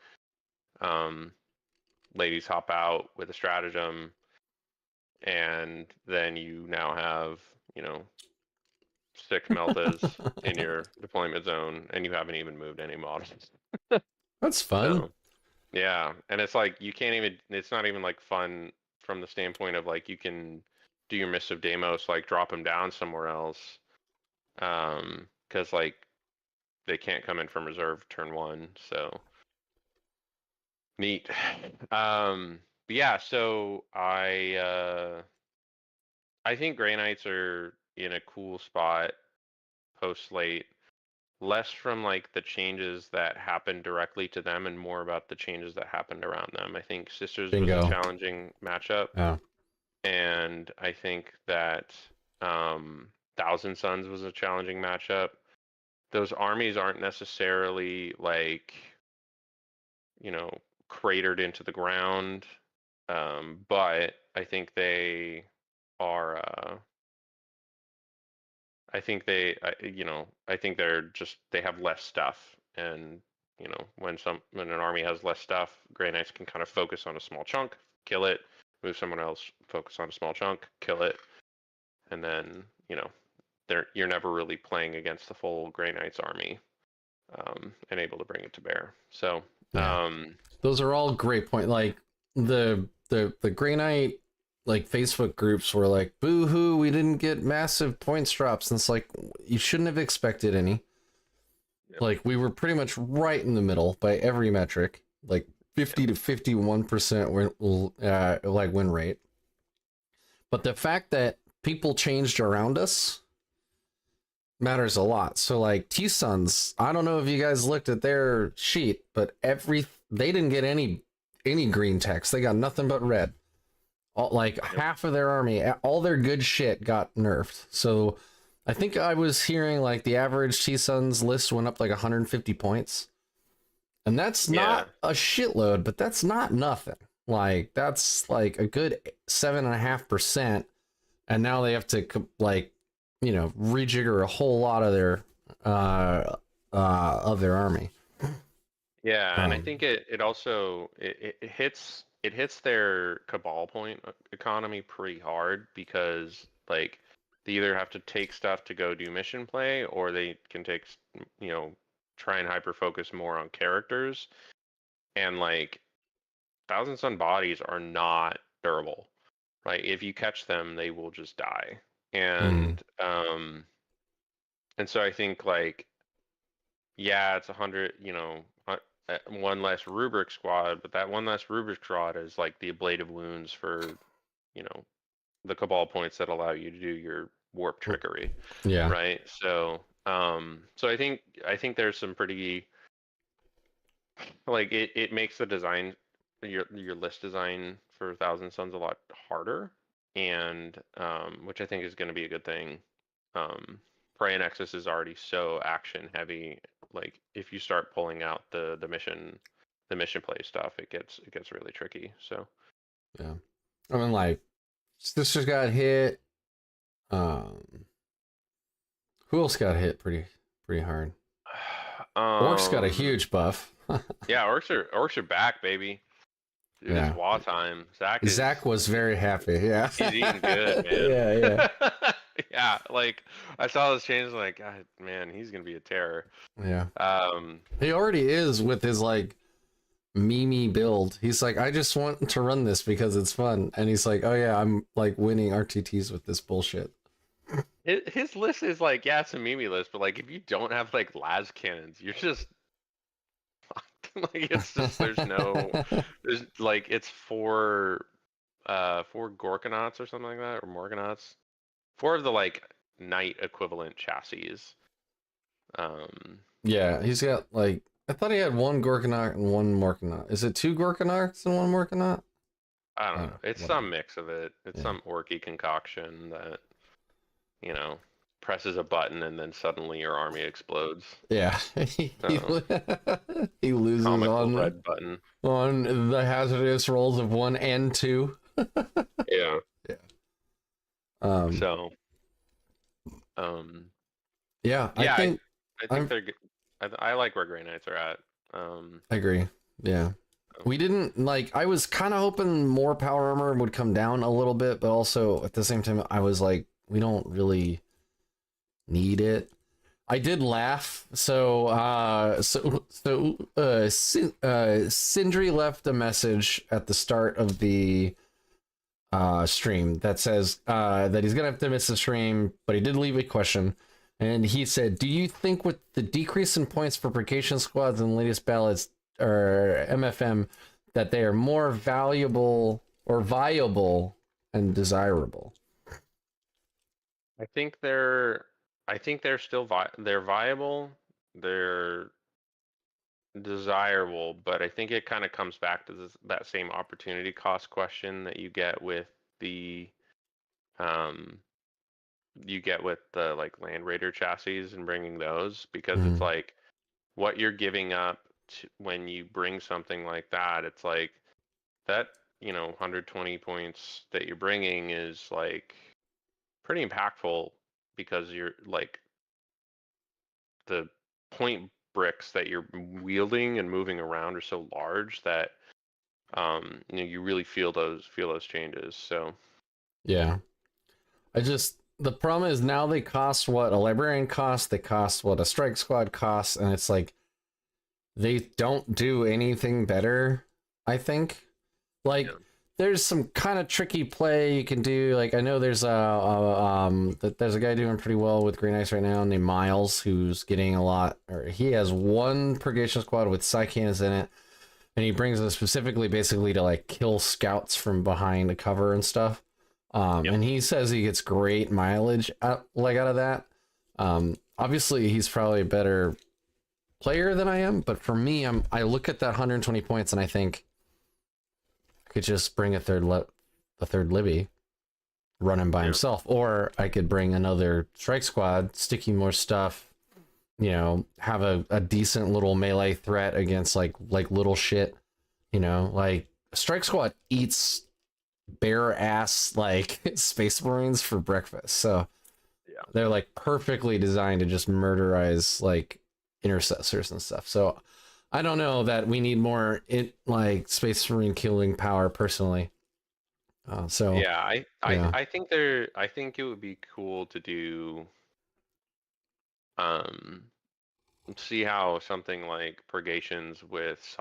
Ladies hop out with a stratagem, and then you now have 6 meltas in your deployment zone, and you haven't even moved any models. That's fun. So yeah, and it's like you can't even. It's not even like fun from the standpoint of like you can do your Mists of Deimos, like drop them down somewhere else, because like they can't come in from reserve turn 1. So neat. But yeah, so I think Grey Knights are in a cool spot post slate. Less from like the changes that happened directly to them and more about the changes that happened around them. I think Sisters was a Bingo. challenging matchup. Yeah. And I think that Thousand Suns was a challenging matchup. Those armies aren't necessarily like, cratered into the ground. But I think they are I think they have less stuff, and when an army has less stuff, Grey Knights can kind of focus on a small chunk, kill it, move someone else, focus on a small chunk, kill it, and then you're never really playing against the full Grey Knights army, and able to bring it to bear. So Yeah. Those are all great points. Like the Grey Knight like Facebook groups were like, boo-hoo, we didn't get massive points drops. And it's like, you shouldn't have expected any. Yep. Like we were pretty much right in the middle by every metric, like 50 to 51% win rate. But the fact that people changed around us matters a lot. So like T-Suns, I don't know if you guys looked at their sheet, but they didn't get any green text. They got nothing but red. Like half of their army, all their good shit got nerfed. So I think I was hearing like the average T-Suns list went up like 150 points. And that's not a shitload, but that's not nothing. Like that's like a good 7.5%. And now they have to like, you know, rejigger a whole lot of their army. Yeah, and I think it also it hits their cabal point economy pretty hard because like they either have to take stuff to go do mission play or they can take, you know, try and hyper focus more on characters, and like Thousand Sun bodies are not durable. Like if you catch them, they will just die. And so I think like yeah, it's 100, you know, one less rubric squad, but that one less rubric squad is like the ablative wounds for, you know, the cabal points that allow you to do your warp trickery. Yeah. Right. So so I think there's some pretty like it makes the design, your list design for Thousand Suns a lot harder, and which I think is going to be a good thing. Prey and Nexus is already so action heavy. Like if you start pulling out the mission play stuff, it gets really tricky. So yeah, I mean like Sisters got hit. Who else got hit pretty hard? Orcs got a huge buff. yeah, orcs are back, baby. Dude, Yeah. it's WoW time. Zach was very happy. Yeah. He's eating good, man. Yeah. Yeah, like I saw this change, like, God, man, he's gonna be a terror. Yeah. He already is with his like Mimi build. He's like, I just want to run this because it's fun, and he's like, oh yeah, I'm like winning RTTs with this bullshit. His list is like, yeah, it's a Mimi list, but like if you don't have like las cannons, you're just like it's just there's like it's four Gorkanauts or something like that, or Morganauts. Four of the like knight equivalent chassis. Yeah, he's got like I thought he had one Gorkanaut and one Morkanaut. Is it two Gorkanauts and one Morkanaut? I don't know. It's some mix of it. It's some orky concoction that, you know, presses a button and then suddenly your army explodes. Yeah, he loses on red button on the hazardous rolls of 1 and 2. Yeah. Yeah. Yeah, I think they're good. I like where Grey Knights are at. I agree. Yeah. We didn't like I was kind of hoping more power armor would come down a little bit, but also at the same time I was like we don't really need it. I did laugh. So Sindri left a message at the start of the stream that says that he's gonna have to miss the stream, but he did leave a question, and he said, "Do you think with the decrease in points for precaution squads in the latest ballots or MFM that they are more valuable or viable and desirable?" I think they're still they're viable. They're desirable, but I think it kind of comes back to that same opportunity cost question that you get with the like Land Raider chassis and bringing those, because it's like what you're giving up when you bring something like that. It's like that, you know, 120 points that you're bringing is like pretty impactful because you're like the point bricks that you're wielding and moving around are so large that you know, you really feel those changes. So yeah, the problem is now they cost what a librarian costs, they cost what a strike squad costs, and it's like they don't do anything better. I think like there's some kind of tricky play you can do. Like I know there's there's a guy doing pretty well with Green Ice right now named Miles, who's getting a lot, or he has one purgation squad with psi cannons in it, and he brings it specifically basically to like kill scouts from behind the cover and stuff. And he says he gets great mileage out of that. Obviously he's probably a better player than I am, but for me, I look at that 120 points and I think I could just bring a third Libby, run him by himself, or I could bring another strike squad, sticky more stuff, you know, have a decent little melee threat against like little shit, you know, like strike squad eats bare ass like space marines for breakfast, so they're like perfectly designed to just murderize like intercessors and stuff. So I don't know that we need more like space marine killing power personally. I think it would be cool to do see how something like purgations with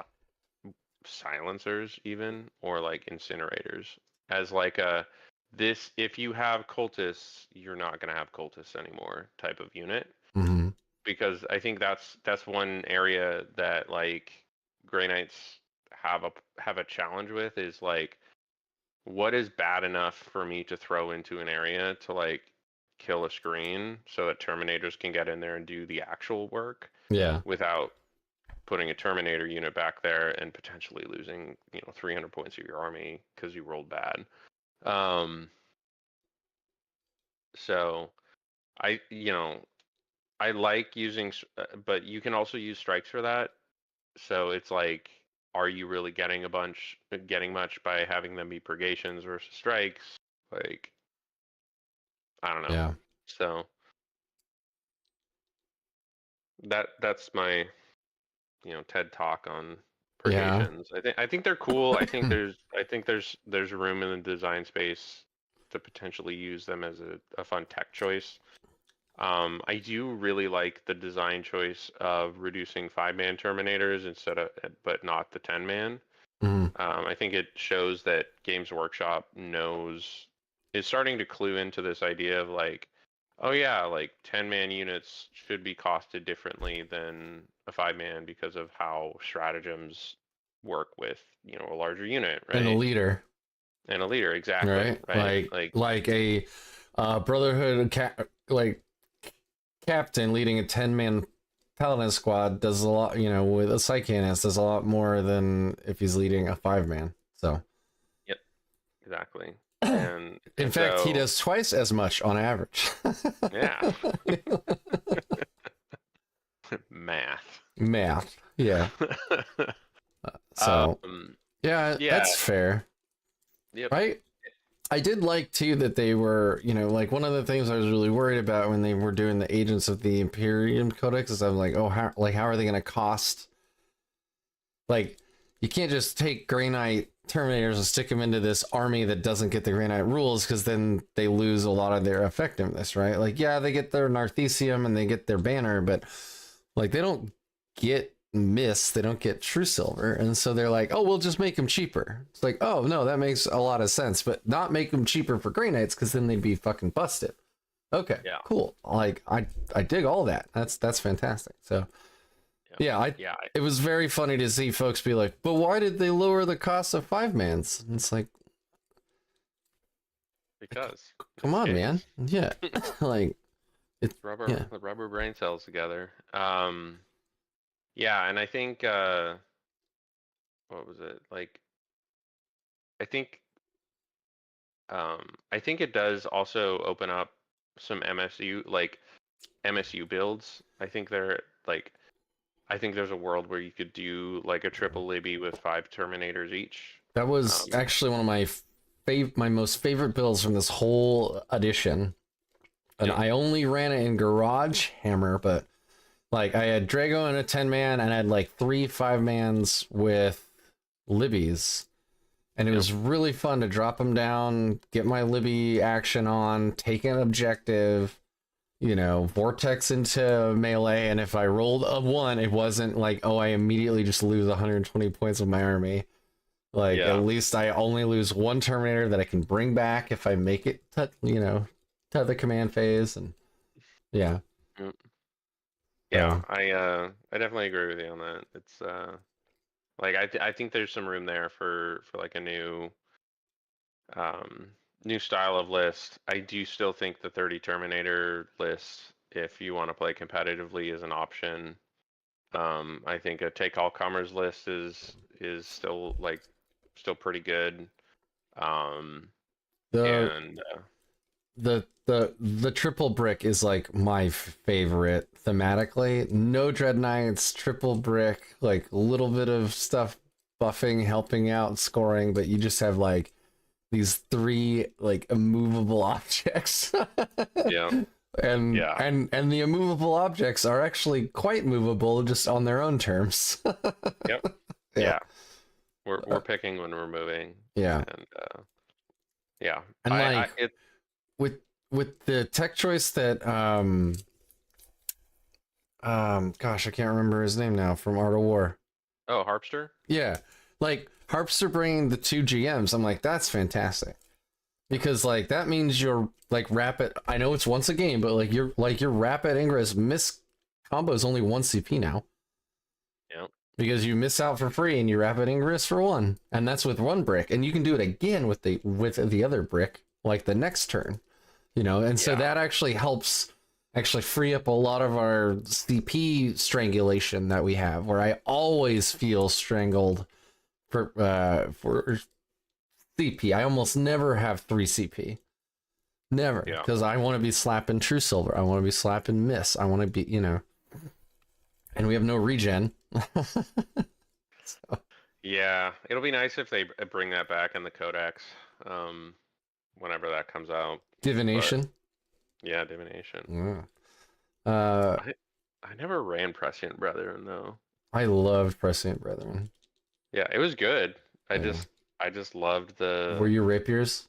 silencers even, or like incinerators, as like this, if you have cultists, you're not going to have cultists anymore type of unit. Mm-hmm. Because I think that's one area that like Grey Knights have a challenge with, is like, what is bad enough for me to throw into an area to like kill a screen so that Terminators can get in there and do the actual work, without putting a Terminator unit back there and potentially losing 300 points of your army because you rolled bad. So I like using, but you can also use strikes for that. So it's like, are you really getting much by having them be purgations versus strikes? Like, I don't know. Yeah. So that's my TED talk on purgations. I think they're cool. I think there's room in the design space to potentially use them as a fun tech choice. I do really like the design choice of reducing 5-man Terminators but not the 10-man. I think it shows that Games Workshop is starting to clue into this idea of like, oh yeah, like 10-man units should be costed differently than a 5-man because of how stratagems work with a larger unit, right? And a leader, exactly, right? Like a Brotherhood captain leading a 10-man paladin squad does a lot, with a psychanist does a lot more than if he's leading a 5-man. So yep, exactly. And in fact, he does twice as much on average. Yeah. Math. Yeah. That's fair. Yep. Right? I did like too that they were, like one of the things I was really worried about when they were doing the Agents of the Imperium Codex is I'm like, oh, how are they going to cost? Like, you can't just take Grey Knight Terminators and stick them into this army that doesn't get the Grey Knight rules, because then they lose a lot of their effectiveness, right? Like, yeah, they get their Narthesium and they get their banner, but like they don't get Mist, they don't get True Silver, and so they're like, oh, we'll just make them cheaper. It's like, oh no, that makes a lot of sense, but not make them cheaper for Grey Knights, because then they'd be fucking busted. Okay, cool. Like I dig all that. That's fantastic. So it was very funny to see folks be like, but why did they lower the cost of 5-mans? And it's like, because come on, man. Yeah. Like it's rubber brain cells together. Yeah, and I think what was it? Like, I think it does also open up some MSU builds. I think there's a world where you could do like a triple Libby with 5 Terminators each. That was actually one of my most favorite builds from this whole edition. And I only ran it in Garage Hammer, but like I had Drago and a 10-man, and I had like 3 5-mans with Libbies. And it was really fun to drop them down, get my Libby action on, take an objective, vortex into melee, and if I rolled a 1, it wasn't like, oh, I immediately just lose 120 points of my army. Like Yeah. at least I only lose one Terminator that I can bring back if I make it to, to the command phase. And yeah. Mm. Yeah, So I definitely agree with you on that. It's like I think there's some room there for like a um new style of list. I do still think the 30 Terminator list, if you want to play competitively, is an option. I think a take all comers list is still still pretty good. Um, the and the triple brick is like my favorite thematically. No Dread Knights, triple brick, like a little bit of stuff buffing, helping out, scoring, but you just have like these three like immovable objects. yeah, and yeah, and the immovable objects are actually quite movable just on their own terms. yep, Yeah. yeah. We're picking when we're moving, Yeah. and yeah, And I like it with the tech choice that gosh, I can't remember his name now from Art of War. oh, Harpster. Yeah. Like Harpster bringing the two GMs, I'm like, that's fantastic. Because like that means your like rapid, I know it's once a game, but your rapid ingress miss combo is only 1 CP now. Yep. Because you miss out for free and you rapid ingress for 1. And that's with 1 brick. And you can do it again with the other brick, like the next turn. And so Yeah. that actually helps actually free up a lot of our CP strangulation that we have, where I always feel strangled for CP. I almost never have 3 CP. Never. Yeah. Because I want to be slapping True Silver. I want to be slapping Miss. I want to be, and we have no regen. So, Yeah, it'll be nice if they bring that back in the Codex, whenever that comes out. divination. Yeah, divination. Yeah. I never ran Prescient Brethren though. I loved Prescient Brethren. Yeah, it was good. Yeah. I just loved the. Were you rapiers?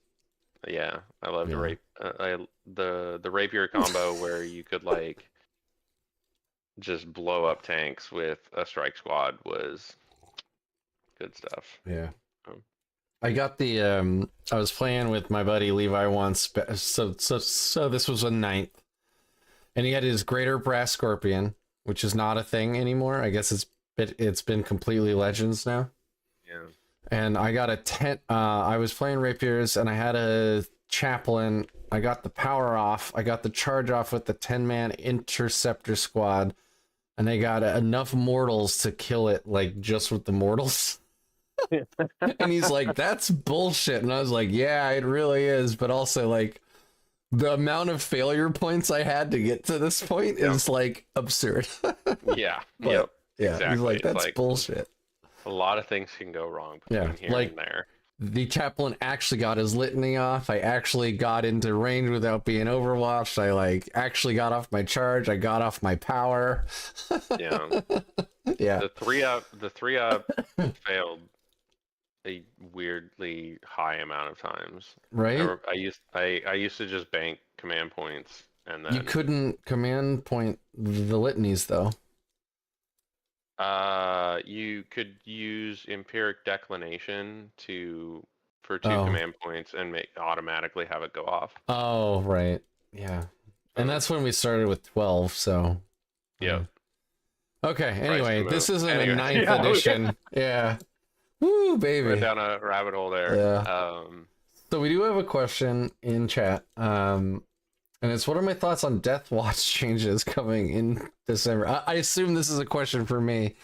Yeah, I loved the Yeah. the rapier combo where you could like just blow up tanks with a strike squad was good stuff. Yeah. Um, I got the I was playing with my buddy Levi once, so this was a 9th. And he had his greater brass scorpion, which is not a thing anymore. I guess it's been completely legends now. Yeah. And I got a 10 I was playing rapiers and I had a chaplain. I got the power off. I got the charge off with the 10-man interceptor squad. And they got enough mortals to kill it, like just with the mortals. And he's like, that's bullshit. And I was like, yeah, it really is. But also, like, the amount of failure points I had to get to this point is like absurd. Yeah. But, Yep. yeah. Exactly. He's like, It's that's like bullshit. a lot of things can go wrong between here like- and there. The chaplain actually got his litany off. I actually got into range without being overwatched. I like actually got off my charge. I got off my power. Yeah. Yeah. The three up failed a weirdly high amount of times. Right? I used to just bank command points and then You couldn't command point the litanies though. you could use empiric declination for 2 Oh. command points and automatically have it go off. Oh, right. Yeah. And that's when we started with 12, so. Yeah. Okay, anyway, move. this isn't Anyway. a 9th Yeah, edition. Yeah. Woo, baby. Went down a rabbit hole there. Yeah. So we do have a question in chat. And it's, what are my thoughts on Death Watch changes coming in December? I assume this is a question for me.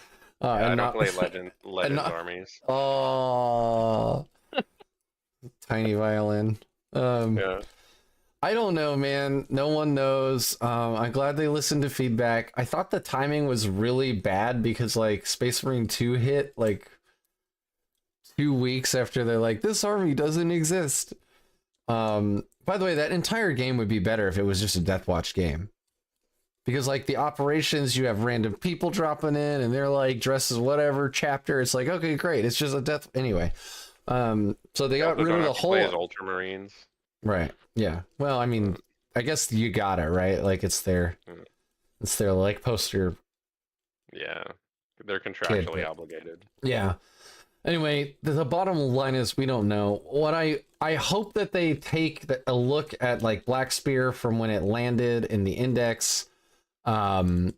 I don't play Legends not- armies. Oh, tiny violin. Yeah. I don't know, man. No one knows. I'm glad they listened to feedback. I thought the timing was really bad because like Space Marine 2 hit like 2 weeks after they're like, this army doesn't exist. By the way, that entire game would be better if it was just a Death Watch game. Because like the operations, you have random people dropping in and they're like dressed as whatever chapter. It's like, okay, great. It's just a death anyway. So they got rid of the whole play as Ultramarines. Right. Yeah. Well, I mean, I guess you got it, right? Like it's their like poster. Yeah. They're contractually but- obligated. Yeah. Anyway, the bottom line is we don't know. What I hope that they take a look at like Black Spear from when it landed in the index, and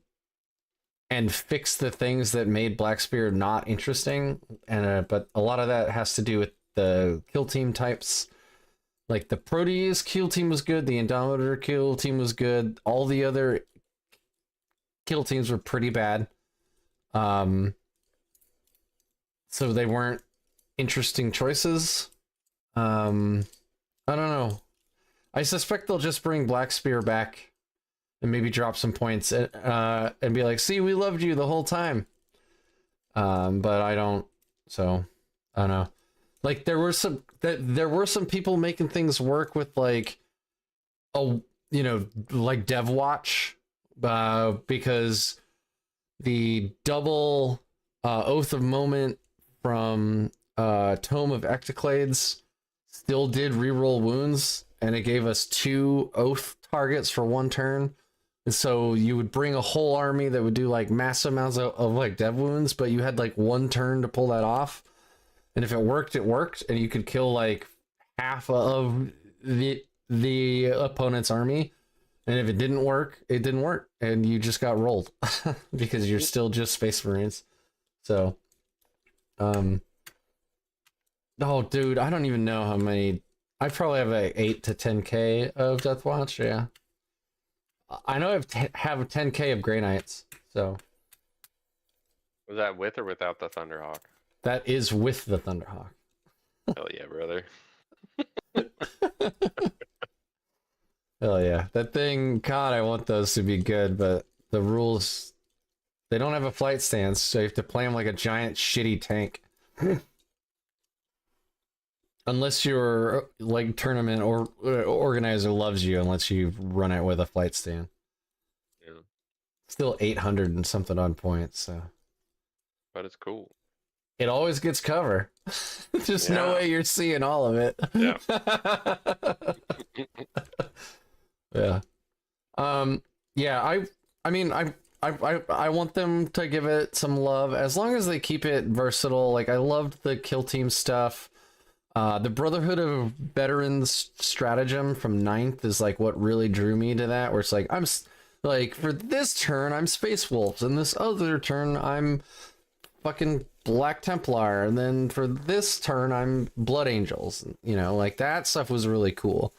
fix the things that made Black Spear not interesting. And but a lot of that has to do with the kill team types. Like the Proteus kill team was good, the Indomitor kill team was good. All the other kill teams were pretty bad. So they weren't interesting choices. I don't know. I suspect they'll just bring Black Spear back and maybe drop some points and be like, "See, we loved you the whole time." But I don't. So I don't know. Like there were some people making things work with like like DevWatch, because the double Oath of Moment from Tome of Ectoclades still did reroll wounds, and it gave us 2 Oath targets for 1 turn. And so you would bring a whole army that would do like massive amounts of like dev wounds, but you had like 1 turn to pull that off. And if it worked, it worked, and you could kill like half of the opponent's army. And if it didn't work, it didn't work, and you just got rolled because you're still just Space Marines. So, oh, dude, I don't even know how many. I probably have a 8 to 10k of Deathwatch. Yeah, I know I have a 10k of Grey Knights. So, Was that with or without the Thunderhawk? that is with the Thunderhawk. Hell yeah, brother. Hell yeah. That thing, God, I want those to be good, but the rules, they don't have a flight stance, so you have to play them like a giant shitty tank. Unless your like tournament or organizer loves you and lets you run it with a flight stand. Yeah. Still 800 and something on points, so. But it's cool. It always gets cover. Just no way you're seeing all of it. Yeah. Yeah. Yeah, I mean I want them to give it some love as long as they keep it versatile. Like I loved the kill team stuff. The Brotherhood of Veterans stratagem from 9th is like what really drew me to that, where it's like like for this turn I'm Space Wolves, and this other turn I'm fucking Black Templar, and then for this turn I'm Blood Angels. You know, like that stuff was really cool.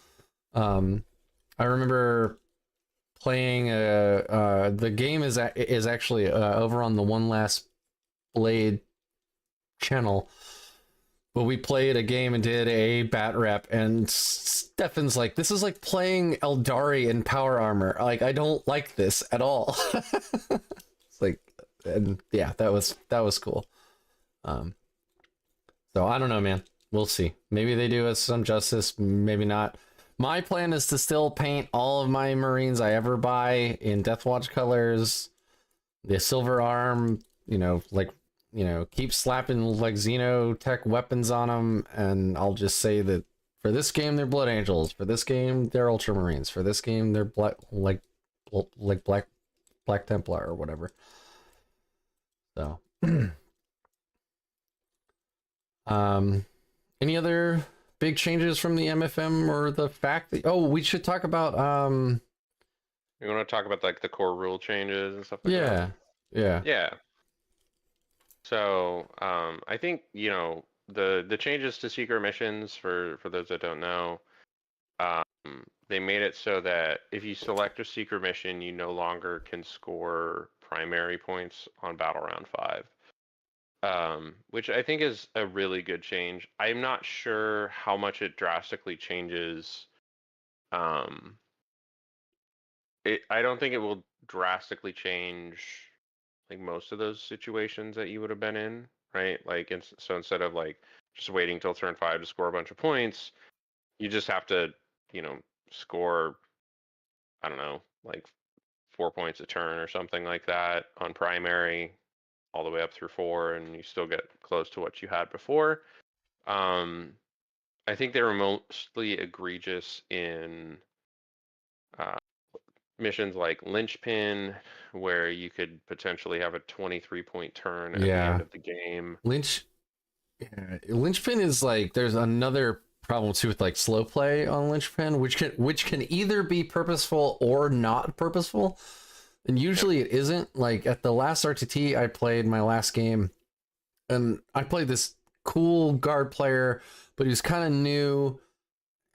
I remember playing the game is actually over on the One Last Blade channel, but we played a game and did a bat rep, and Stefan's like, "This is like playing Eldari in power armor. Like I don't like this at all." It's like, and yeah, that was cool. So I don't know, man. We'll see. Maybe they do us some justice, maybe not. My plan is to still paint all of my Marines I ever buy in Deathwatch colors. The silver arm, keep slapping like Xenotech weapons on them, and I'll just say that for this game they're Blood Angels, for this game they're Ultramarines, for this game they're Black Templar or whatever. So, any other big changes from the MFM, or the fact that we should talk about You want to talk about like the core rule changes and stuff like that? Yeah. So I think the changes to secret missions, for those that don't know, they made it so that if you select a secret mission, you no longer can score primary points on Battle Round 5. Which I think is a really good change. I'm not sure how much it drastically changes. I don't think it will drastically change like most of those situations that you would have been in, right? Like, so instead of like just waiting till turn 5 to score a bunch of points, you just have to, score, I don't know, like 4 points a turn or something like that on primary, all the way up through 4, and you still get close to what you had before. I think they were mostly egregious in missions like Linchpin, where you could potentially have a 23-point turn at the end of the game. Yeah, linchpin is like there's another problem too with like slow play on linchpin, which can either be purposeful or not purposeful, and Yep. usually it isn't. Like at the last RTT I played, my last game, and I played this cool guard player, but he was kind of new,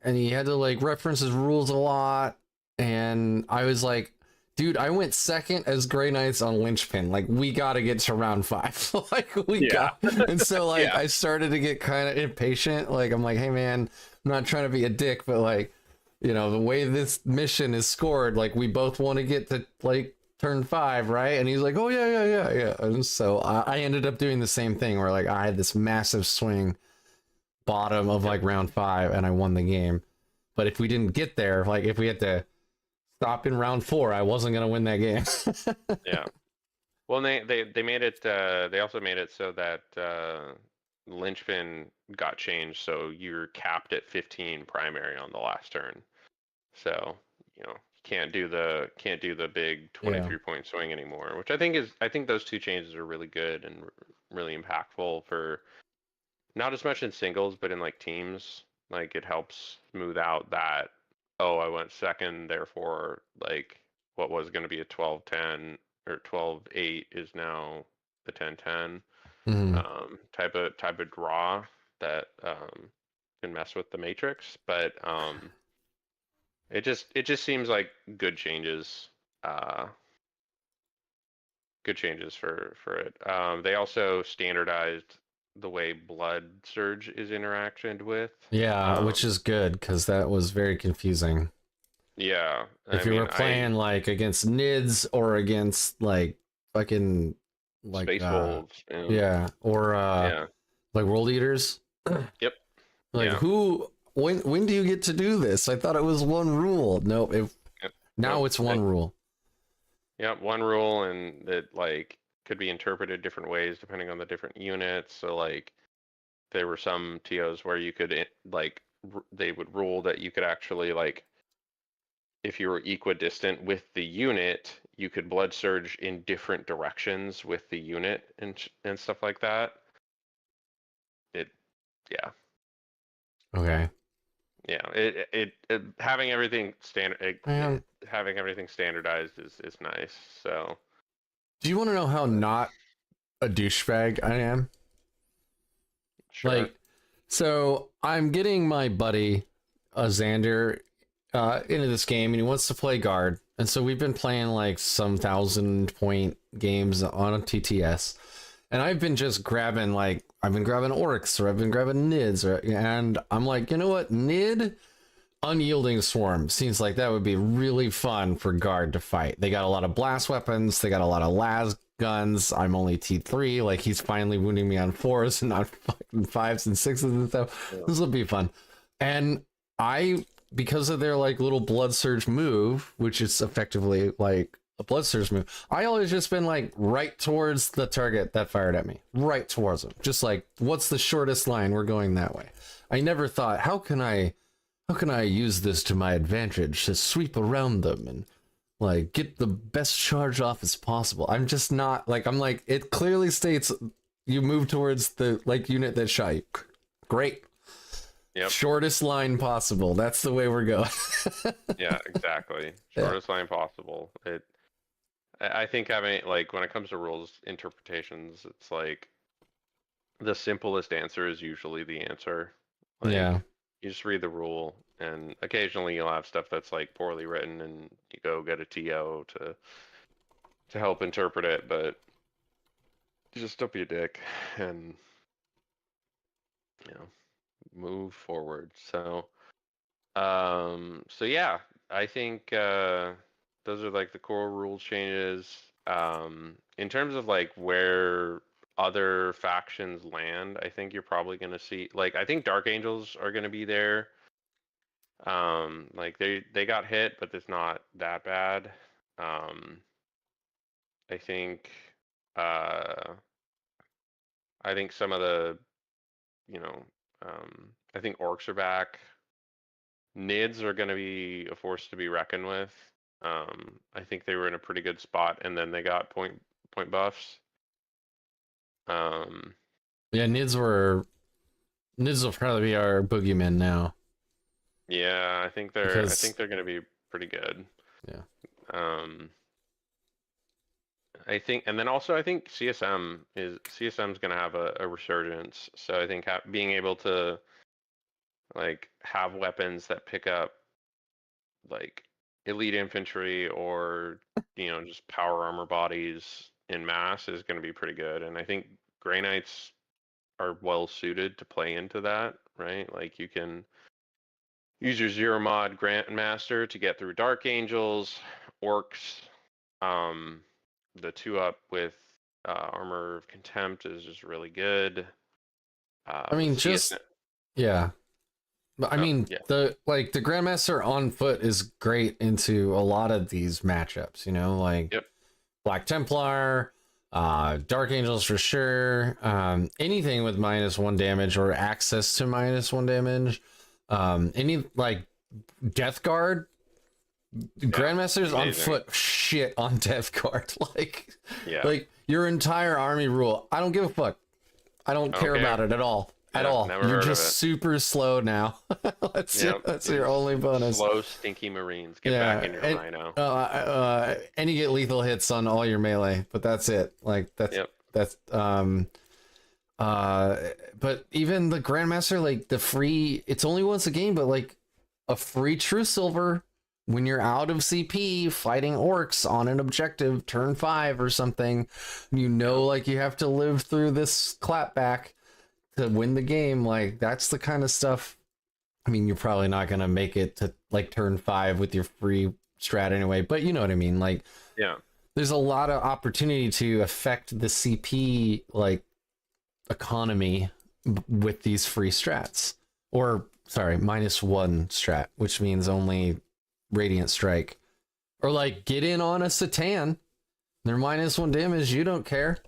and he had to like reference his rules a lot, and I was like, dude, I went second as Grey Knights on linchpin. Like, we got to get to round 5. Like, we Yeah. got. And so, like, Yeah. I started to get kind of impatient. Like, I'm like, hey, man, I'm not trying to be a dick, but like, you know, the way this mission is scored, like, we both want to get to like turn 5, right? And he's like, oh, yeah, yeah, yeah, yeah. And so I ended up doing the same thing where like I had this massive swing bottom of Yep. like round 5 and I won the game. But if we didn't get there, like if we had to stop in round 4, I wasn't gonna win that game. Yeah. Well, they made it. They also made it so that linchpin got changed, so you're capped at 15 primary on the last turn. So you can't do the big Yeah. 23-point swing anymore, which I think those two changes are really good and really impactful for not as much in singles, but in like teams. Like it helps smooth out that, oh, I went second, therefore like what was going to be a 12-10 or 12-8 is now the 10-10 Mhm. type of draw that can mess with the matrix. But it just seems like good changes. Uh, Good changes for it. They also standardized the way blood surge is interacted with. Yeah, Um, which is good because that was very confusing. yeah, I If you were mean, playing like against NIDS or against like fucking like Space Wolves. yeah, or Yeah. like World Eaters, Yep. like Yeah. who when do you get to do this? I thought it was one rule. No, Yep. now Nope. it's one rule. Yeah, one rule, and that like could be interpreted different ways depending on the different units. So like there were some TOs where you could like they would rule that you could actually like if you were equidistant with the unit, you could blood surge in different directions with the unit and stuff like that. It yeah. Okay. Yeah, having everything Man, having everything standardized is nice. So, do you want to know how but not a douchebag I am? sure. Like, so I'm getting my buddy Xander into this game, and he wants to play guard, and so we've been playing like some 1,000 point games on a TTS, and I've been just grabbing like I've been grabbing Oryx or I've been grabbing Nids, and I'm like, you know what, Nid Unyielding Swarm seems like that would be really fun for guard to fight. They got a lot of blast weapons, they got a lot of las guns. I'm only T3, like he's finally wounding me on 4s and not fucking 5s and 6s and stuff. Yeah. This will be fun. And I, because of their like little blood surge move, which is effectively like a blood surge move, I always just been like right towards the target that fired at me, right towards them, just like what's the shortest line, we're going that way. I never thought, how can I use this to my advantage to sweep around them and like get the best charge off as possible? I'm just not like, I'm like, it clearly states you move towards the like unit that shot you. Great. Yep. Shortest line possible. That's the way we're going. Yeah, exactly. Yeah. Shortest line possible. I think having like when it comes to rules interpretations, it's like the simplest answer is usually the answer. Yeah. Like you just read the rule, and occasionally you'll have stuff that's like poorly written, and you go get a TO to help interpret it, but just don't be a dick and you know move forward. So yeah, I think those are like the core rule changes. In terms of like where other factions land, I think you're probably gonna see like I think Dark Angels are gonna be there. Like they got hit, but it's not that bad. Um, I think uh I think some of the you know I think orcs are back. Nids are going to be a force to be reckoned with. I think they were in a pretty good spot, and then they got point buffs. Um, Yeah, Nids were Nids will probably be our boogeyman now Yeah, I because think they're gonna be pretty good. yeah. Um, I think, and then also I think CSM's gonna have a resurgence. So I think being able to like have weapons that pick up like elite infantry or just power armor bodies in mass is going to be pretty good. And I think Grey Knights are well suited to play into that, right? Like you can use your zero mod Grandmaster to get through Dark Angels, Orcs. The 2-up with Armor of Contempt is just really good. I With mean, CS, just yeah. But I oh mean, yeah, the Grandmaster on foot is great into a lot of these matchups. Like yep, Black Templar, Dark Angels for sure. Anything with -1 damage or access to -1 damage. Any like Death Guard. yeah, Grandmasters on amazing, foot shit on Death Guard. like, yeah. like your entire army rule. I don't give a fuck. I don't I don't care care. about it at all. At Yeah, all. never You're heard of just it. super slow now. Yep, That's you your only bonus. slow, stinky Marines. Get back Yeah, in your Rhino. and you get lethal hits on all your melee, but that's it. Like Yep. that's uh but even the Grandmaster, like the free, it's only once a game, but like a free True Silver when you're out of CP fighting orcs on an objective turn 5 or something, like you have to live through this clapback to win the game. Like that's the kind of stuff. I mean, you're probably not gonna make it to like turn 5 with your free strat anyway, but you know what I mean. Like Yeah. there's a lot of opportunity to affect the CP like economy with these free strats, or sorry, -1 strat, which means only Radiant Strike, or like get in on a Satan. They're -1 damage. You don't care.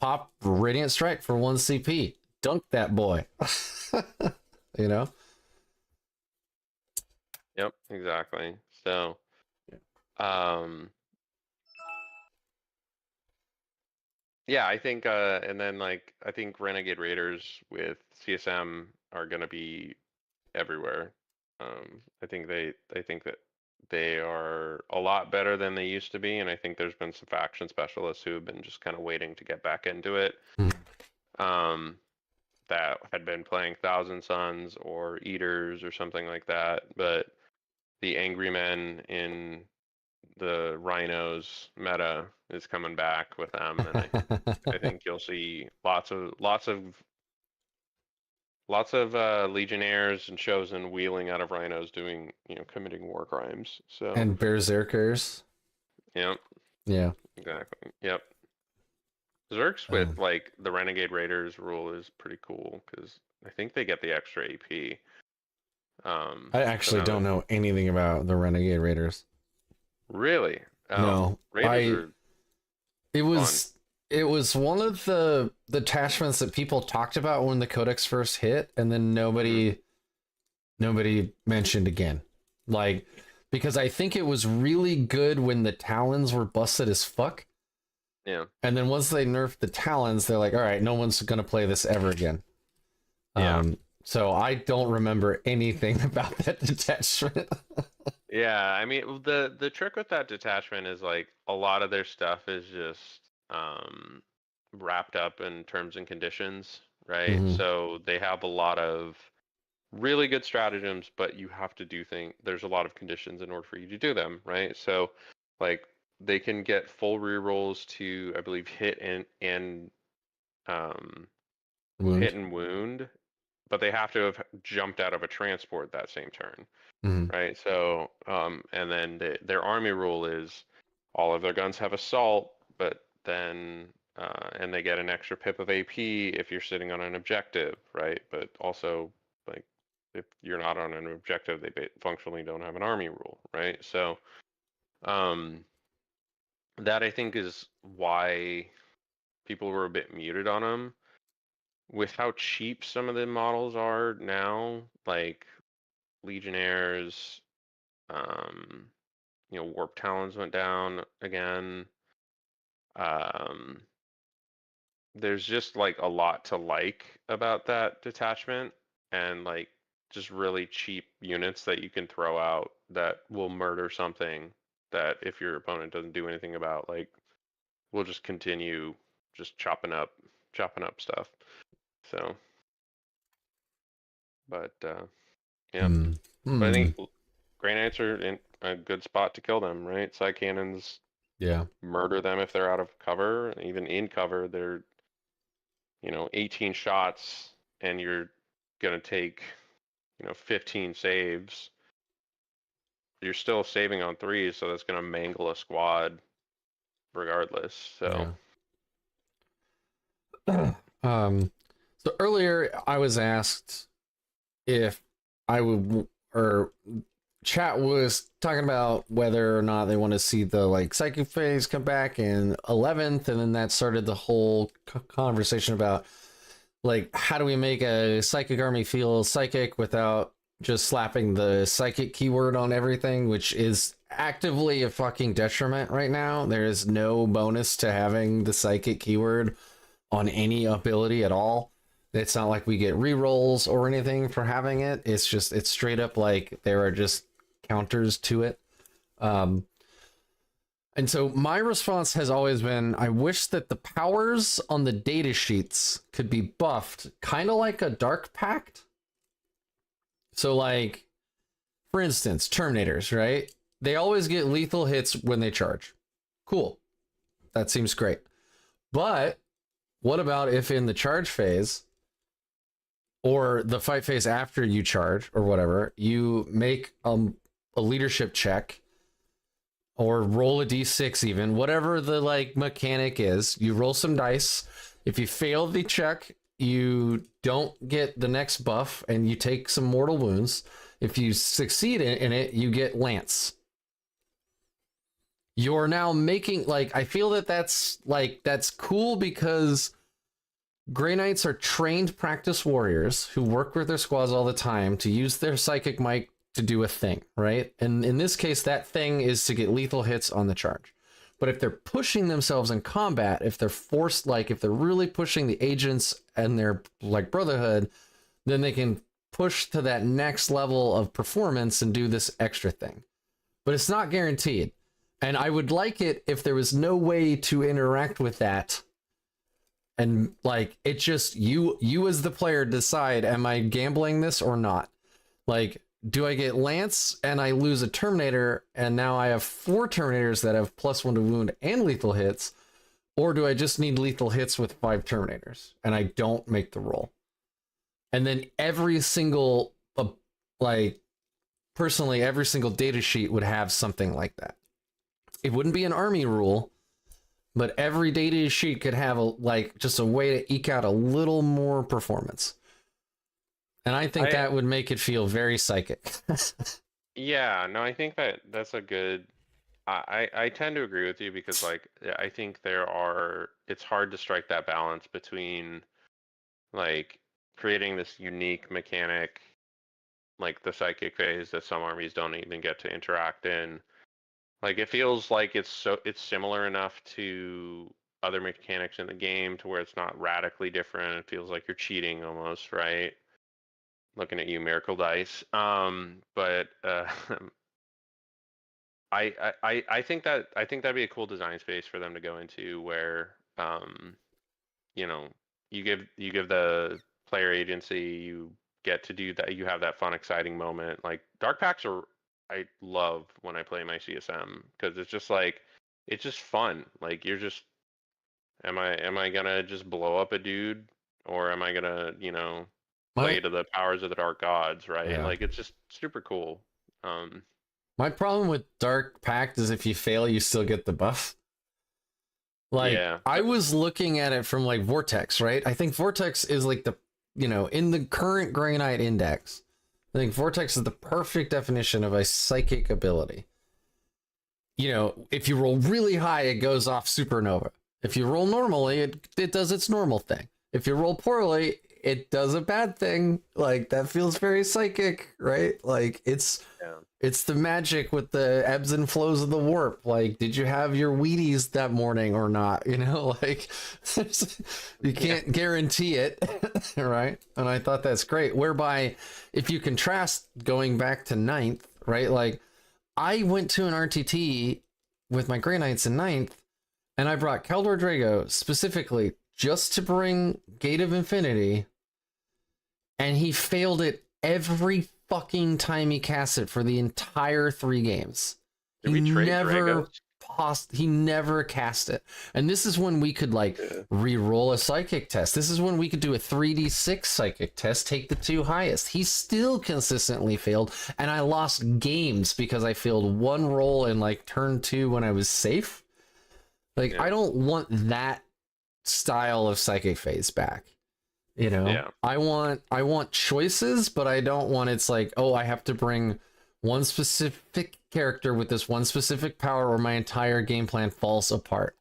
Pop Radiant Strike for 1 CP. Dunk that boy. you know. Yep. Exactly. So, um, yeah, I think, and then like I think Renegade Raiders with CSM are gonna be everywhere. I think that they are a lot better than they used to be, and I think there's been some faction specialists who have been just kind of waiting to get back into it. Um, that had been playing Thousand Suns or Eaters or something like that, but the Angry Men in the Rhinos meta is coming back with them, and I think you'll see lots of Legionnaires and Chosen wheeling out of Rhinos doing committing war crimes. So And Berserkers. yep, Yeah. exactly, yep. Zerks with Um, like the Renegade Raiders rule is pretty cool because I think they get the extra AP. I So actually now don't that know anything about the Renegade Raiders. really, oh, No, Raiders are it fun. was it was one of the attachments that people talked about when the codex first hit, and then Hmm. nobody mentioned again. Like, because I think it was really good when the Talons were busted as fuck, Yeah, and then once they nerfed the Talons, they're like, all right, no one's gonna play this ever again. yeah, So I don't remember anything about that detachment. yeah. I mean, the trick with that detachment is like a lot of their stuff is just wrapped up in terms and conditions, right? hmm So they have a lot of really good stratagems, but you have to do things. There's a lot of conditions in order for you to do them, right? So, like they can get full rerolls to, I believe, um, Wound. hit and wound, but they have to have jumped out of a transport that same turn, hmm right? So, and then their army rule is all of their guns have assault, but then and they get an extra pip of AP if you're sitting on an objective, right? But also, like, if you're not on an objective, they functionally don't have an army rule, right? So, um, that I think is why people were a bit muted on them. With how cheap some of the models are now, like Legionnaires, um, Warp Talons went down again. Um, there's just like a lot to like about that detachment. and like just really cheap units that you can throw out that will murder something that if your opponent doesn't do anything about, like we'll just continue just chopping up stuff. So, but yeah, but I think Grey Knights are in a good spot to kill them, right? Side cannons, Yeah. murder them if they're out of cover. Even in cover, they're 18 shots, and you're gonna take 15 saves. You're still saving on threes, so that's gonna mangle a squad regardless. So. Yeah. So earlier I was asked if I would, or chat was talking about whether or not they want to see the like psychic phase come back in 11th, and then that started the whole conversation about like how do we make a psychic army feel psychic without just slapping the psychic keyword on everything, which is actively a fucking detriment right now. There is no bonus to having the psychic keyword on any ability at all. It's not like we get rerolls or anything for having it. It's just, it's straight up like there are just counters to it. And so my response has always been, I wish that the powers on the data sheets could be buffed, kind of like a Dark Pact. So like, for instance, Terminators, right? They always get lethal hits when they charge. Cool. That seems great. But what about if in the charge phase or the fight phase after you charge or whatever, you make a leadership check or roll a d6, even whatever the like mechanic is, you roll some dice. If you fail the check, you don't get the next buff and you take some mortal wounds. If you succeed in it, you get Lance. You're now making, like, I feel that that's cool because Grey Knights are trained practice warriors who work with their squads all the time to use their psychic might to do a thing, right? And in this case, that thing is to get lethal hits on the charge. But if they're pushing themselves in combat, if they're forced, like if they're really pushing the agents and their like brotherhood, then they can push to that next level of performance and do this extra thing. But it's not guaranteed. And I would like it if there was no way to interact with that. And like, it just, you as the player decide, am I gambling this or not? Like, do I get Lance and I lose a Terminator and now I have 4 Terminators that have +1 to wound and lethal hits? Or do I just need lethal hits with 5 Terminators and I don't make the roll? And then every single, personally, every single data sheet would have something like that. It wouldn't be an army rule, but every data sheet could have just a way to eke out a little more performance. And I think that would make it feel very psychic. Yeah, no, I think that's a good. I tend to agree with you because like I think it's hard to strike that balance between like creating this unique mechanic like the psychic phase that some armies don't even get to interact in. Like it feels like it's similar enough to other mechanics in the game to where it's not radically different. It feels like you're cheating almost, right? Looking at you, Miracle Dice. But I think that'd be a cool design space for them to go into where you give the player agency, you get to do that, you have that fun, exciting moment. Like Dark Pacts I love when I play my CSM because it's just like it's just fun. Like you're just am I gonna just blow up a dude or am I gonna play to the powers of the dark gods, right? Yeah. Like it's just super cool. My problem with Dark Pact is if you fail, you still get the buff. Like, yeah. I was looking at it from like Vortex, right? I think Vortex is like the, in the current Grey Knight index, I think Vortex is the perfect definition of a psychic ability. If you roll really high, it goes off supernova. If you roll normally, it does its normal thing. If you roll poorly, it does a bad thing. Like that feels very psychic, right? Like Yeah. it's the magic with the ebbs and flows of the warp. Like, did you have your Wheaties that morning or not? You know, like you can't guarantee it, right? And I thought that's great. Whereby, if you contrast going back to ninth, right? Like, I went to an RTT with my Grey Knights in ninth, and I brought Keldor Drago specifically just to bring Gate of Infinity, and he failed it every fucking time he cast it for the entire 3 games. Did we trade Dragos? He never cast it. And this is when we could like re-roll a psychic test. This is when we could do a 3d6 psychic test, take the 2 highest. He still consistently failed, and I lost games because I failed 1 roll in like turn 2 when I was safe. Like, I don't want that style of psychic phase back. You know, I want choices, but I don't want it's like, oh, I have to bring one specific character with this one specific power or my entire game plan falls apart.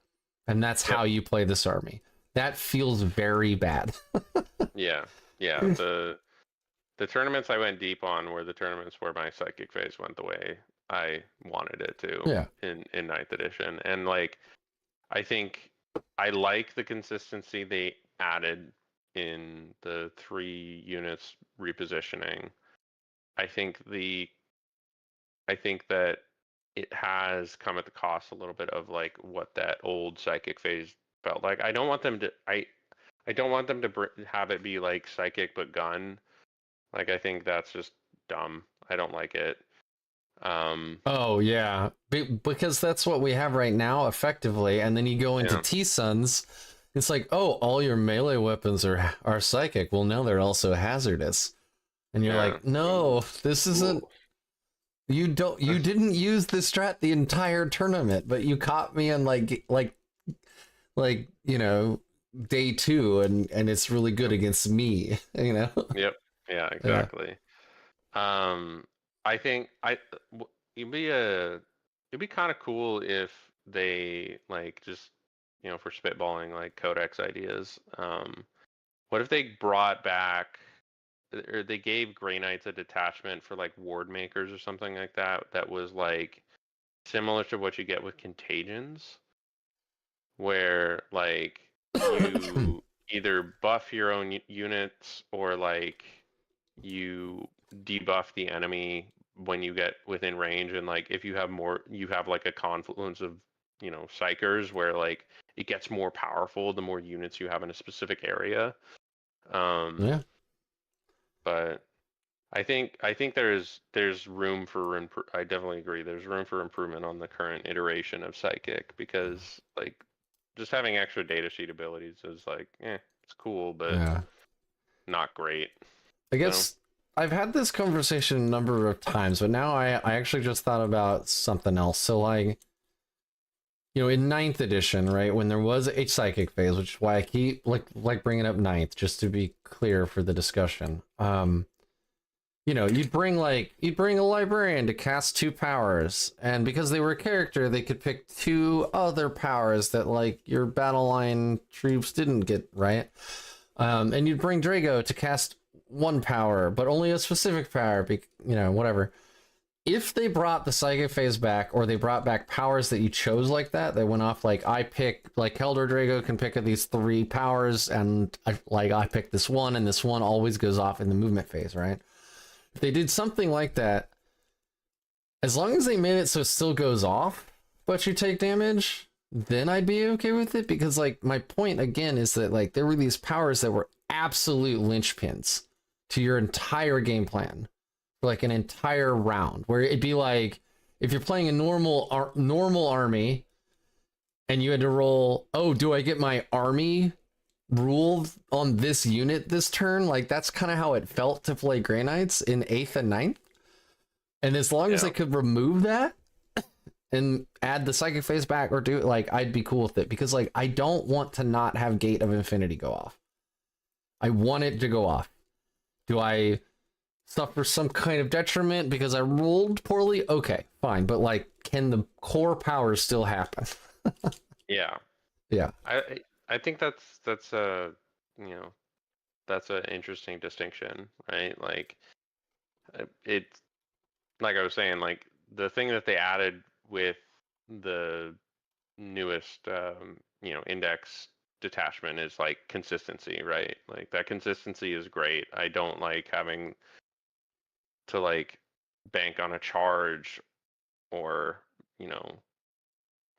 And that's how you play this army. That feels very bad. Yeah. The tournaments I went deep on were the tournaments where my psychic phase went the way I wanted it to in ninth edition. And like, I think I like the consistency they added in the 3 units repositioning. I think that it has come at the cost a little bit of like what that old psychic phase felt like. I don't want them to have it be like psychic but gun. Like, I think that's just dumb. I don't like it. Oh yeah, because that's what we have right now effectively, and then you go into T-Suns, it's like, oh, all your melee weapons are psychic. Well, now they're also hazardous, and you're like, no, this isn't. You didn't use this strat the entire tournament, but you caught me on like you know, day 2, and it's really good against me, you know. Yep. Yeah. Exactly. I think it'd be kind of cool if they like just, you know, for spitballing like codex ideas. What if they brought back, or they gave Grey Knights a detachment for like ward makers or something like that, that was like similar to what you get with contagions, where like you either buff your own units or like you debuff the enemy when you get within range, and like if you have more, you have like a confluence of, you know, psychers where like it gets more powerful the more units you have in a specific area. But I think there's room for I definitely agree. There's room for improvement on the current iteration of Psychic, because like just having extra data sheet abilities is like, it's cool, but not great. I guess I've had this conversation a number of times, but now I actually just thought about something else. So like, you know, in 9th edition, right, when there was a psychic phase, which is why I keep like bringing up 9th, just to be clear for the discussion. You know, you'd bring a librarian to cast 2 powers, and because they were a character, they could pick 2 other powers that like your battle line troops didn't get, right? And you'd bring Drago to cast 1 power, but only a specific power, you know, whatever. If they brought the psychic phase back, or they brought back powers that you chose like that went off, like I pick, like Keldor Drago can pick these 3 powers, and I pick this one, and this one always goes off in the movement phase, right? If they did something like that, as long as they made it so it still goes off, but you take damage, then I'd be okay with it, because like my point again is that like there were these powers that were absolute linchpins to your entire game plan for like an entire round, where it'd be like if you're playing a normal army and you had to roll, oh, do I get my army ruled on this unit this turn? Like that's kind of how it felt to play Grey Knights in 8th and 9th. And as long as I could remove that and add the psychic phase back, or do it, like I'd be cool with it, because like I don't want to not have Gate of Infinity go off. I want it to go off. Do I suffer some kind of detriment because I rolled poorly? Okay, fine, but like, can the core powers still happen? Yeah. I think that's you know, that's an interesting distinction, right? Like it's like I was saying, like the thing that they added with the newest index detachment is like consistency, right? Like that consistency is great. I don't like having to like bank on a charge or you know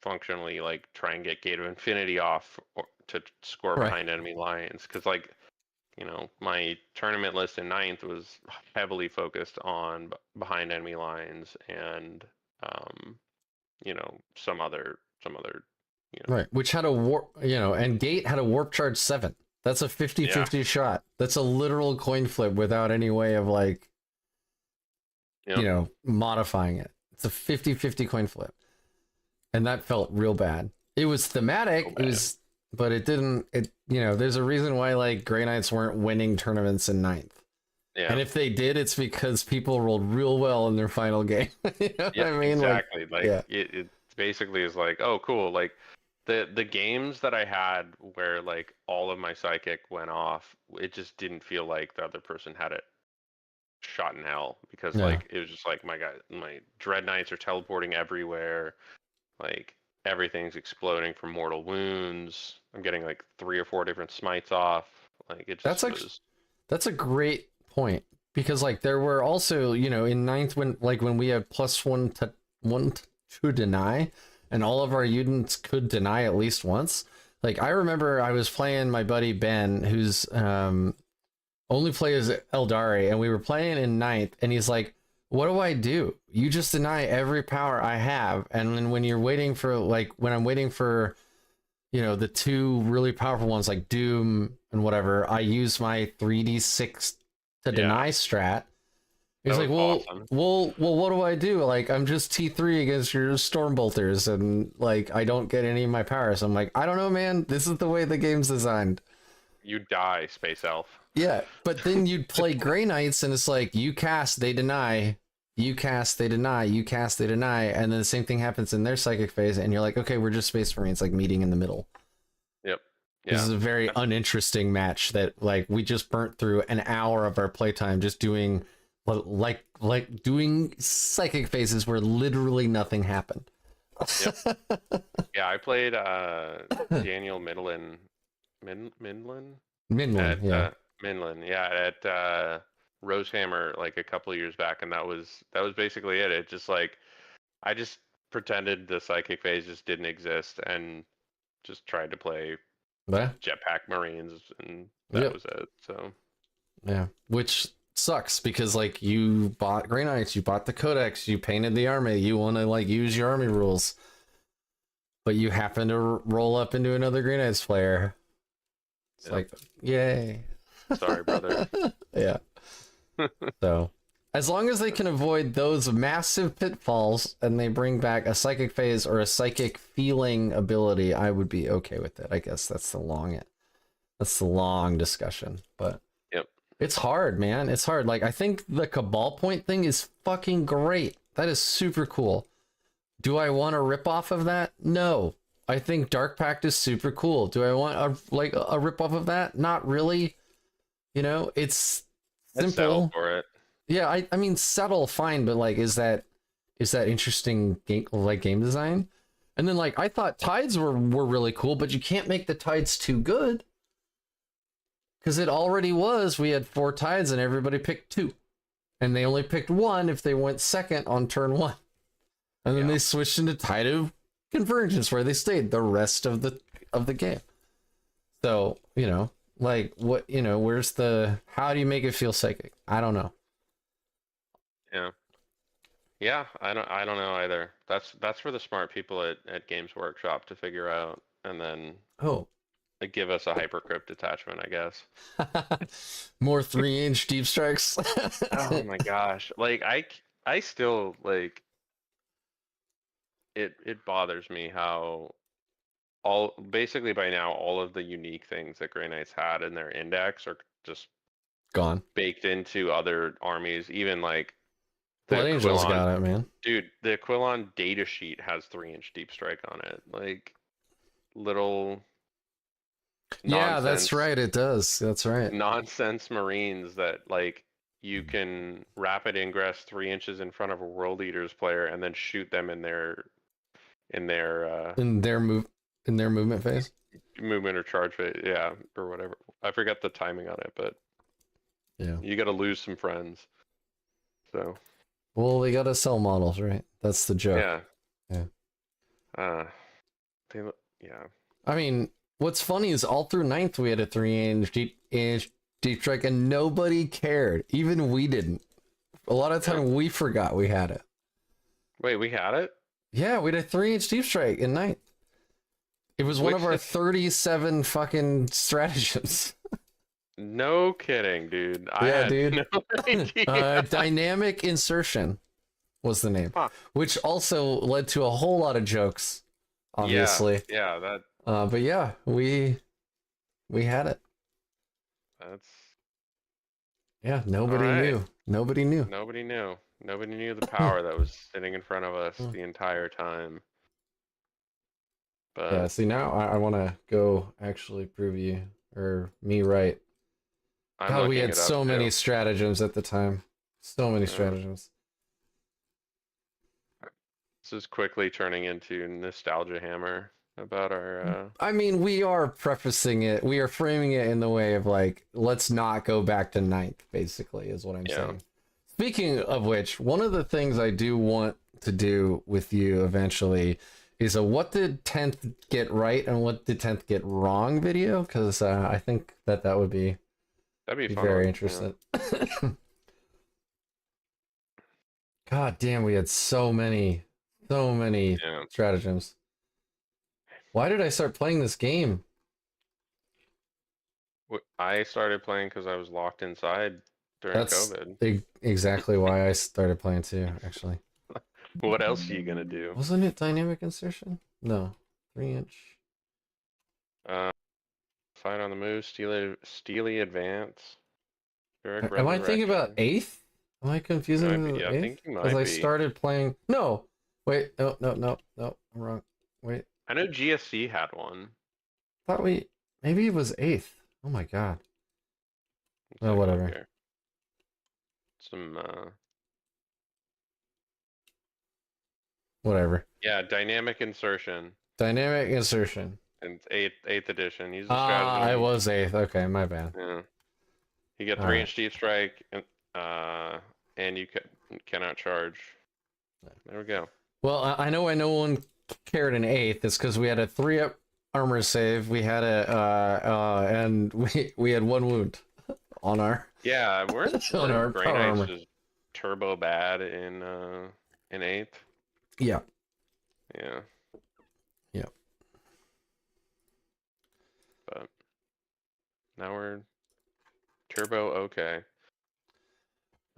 functionally like try and get Gate of Infinity off or to score Right. behind enemy lines, because like my tournament list in ninth was heavily focused on behind enemy lines and some other Right. Which had a warp, and Gate had a warp charge 7. That's a yeah 50-50 shot. That's a literal coin flip without any way of like, yep modifying it. It's a 50-50 coin flip. And that felt real bad. It was thematic, so it bad. was, but it didn't, there's a reason why like Grey Knights weren't winning tournaments in ninth. Yeah. And if they did, it's because people rolled real well in their final game. You know what Yeah, I mean? exactly. Like yeah. it basically is like, oh, cool. Like the games that I had where like all of my psychic went off, it just didn't feel like the other person had it shot in hell, because Yeah. like it was just like my Dread Knights are teleporting everywhere. Like everything's exploding from mortal wounds. I'm getting like 3 or 4 different smites off. Like it That's just actually, was. that's a great point, because like there were also, in ninth, when we had +1 to deny, and all of our units could deny at least once. Like I remember I was playing my buddy Ben, who's only plays Eldari, and we were playing in ninth, and he's like, what do I do? You just deny every power I have, and then when you're waiting for, like, when I'm waiting for, the 2 really powerful ones like Doom and whatever, I use my 3d6 to deny strat. He's That like, was awesome. well, what do I do? Like, I'm just T3 against your Stormbolters, and like, I don't get any of my powers. I'm like, I don't know, man. This is the way the game's designed. You die, Space Elf. Yeah, but then you'd play Grey Knights, and it's like, you cast, they deny, you cast, they deny, you cast, they deny, and then the same thing happens in their psychic phase, and you're like, okay, we're just Space Marines, like meeting in the middle. Yep. Yeah. This is a very uninteresting match that, like, we just burnt through an hour of our playtime just doing like doing psychic phases where literally nothing happened. Yep. Yeah, I played Daniel Midland Midland, at yeah. Midland, yeah, at Rosehammer like a couple of years back, and that was basically it. It just like I just pretended the psychic phase just didn't exist and just tried to play Yeah. Jetpack Marines, and that Yep. was it. So Yeah, which sucks because like you bought Grey Knights, you bought the Codex, you painted the army, you want to like use your army rules, but you happen to roll up into another Grey Knights player. It's Yep. like, yay. Sorry, brother. Yeah. So, as long as they can avoid those massive pitfalls and they bring back a psychic phase or a psychic feeling ability, I would be okay with it. I guess that's the long discussion, but Yep. it's hard, man. It's hard. Like, I think the Cabal Point thing is fucking great. That is super cool. Do I want a rip off of that? No. I think Dark Pact is super cool. Do I want a rip off of that? Not really. It's I'd settle simple. for it. Yeah, I mean, settle, fine, but like, is that interesting game design? And then like, I thought tides were really cool, but you can't make the tides too good. Because it already was, we had 4 tides and everybody picked 2. And they only picked 1 if they went second on turn 1. And then they switched into Tide of Convergence, where they stayed the rest of the game. So, like, what, where's how do you make it feel psychic? I don't know. Yeah. Yeah, I don't know either. That's for the smart people at Games Workshop to figure out, and then Oh. give us a hypercrypt attachment, I guess. More 3-inch deep strikes. Oh my gosh. Like I still like it bothers me how basically by now all of the unique things that Grey Knights had in their index are just Gone. baked into other armies. Even like the Blood Angel's Quillon, got it, man. dude, the Quillon data sheet has 3-inch deep strike on it. Like little Yeah, that's nonsense right. It does. That's right. nonsense Marines that like you can rapid ingress 3 inches in front of a World Eaters player and then shoot them in their In their movement phase. movement or charge phase, yeah, or whatever. I forget the timing on it, but Yeah. you got to lose some friends. So Well, they gotta sell models, right? That's the joke. yeah, Yeah. they, yeah, I mean, what's funny is all through ninth we had a 3-inch deep strike, and nobody cared. Even we didn't. A lot of time we forgot we had it. wait, we had it. Yeah, we had a 3-inch deep strike in ninth. It was one of our 37 fucking stratagems. No kidding, dude. I Yeah, had dude. no idea. Dynamic insertion was the name, Huh. which also led to a whole lot of jokes, obviously. Yeah, that But yeah, we had it. that's Yeah, nobody right. knew. Nobody knew. Nobody knew. Nobody knew the power that was sitting in front of us Hmm. the entire time. Yeah, But see, now I want to go actually prove you or me right. I'm God, we looking had it up so many too. stratagems at the time. So many Yeah. stratagems. This is quickly turning into nostalgia hammer about our I mean, we are prefacing it, we are framing it in the way of like, let's not go back to ninth, basically, is what I'm Yeah. saying. Speaking of which, one of the things I do want to do with you eventually is a what did 10th get right and what did 10th get wrong video, because I think that would be that'd be fun. very Yeah. interesting. God damn, we had so many Yeah. stratagems. Why did I start playing this game? I started playing because I was locked inside during That's COVID. exactly why I started playing too, actually. What else are you gonna do? Wasn't it dynamic insertion? No. 3-inch. Fight on the move, steely advance. Direct Am I thinking about resurrection. 8th? Am I confusing Might with be, I 8th? think you Because might I be. started playing. No! Wait, no, I'm wrong. Wait. I know GSC had one. Thought we. Maybe it was 8th. Oh my god. Let's Oh, take a look whatever. here. Some Whatever. yeah, dynamic insertion. Dynamic insertion. And eighth edition. He's a Ah, strategy. I was 8th. Okay, my bad. Yeah. You get All 3-inch deep strike, and you cannot charge. There we go. Well, I know no one cared an 8th. It's because we had a 3-up armor save. We had and we had 1 wound on our. Yeah, weren't On our Grey power Knights armor. just turbo bad in 8th? Yeah. Yeah. Yeah. But now we're turbo okay.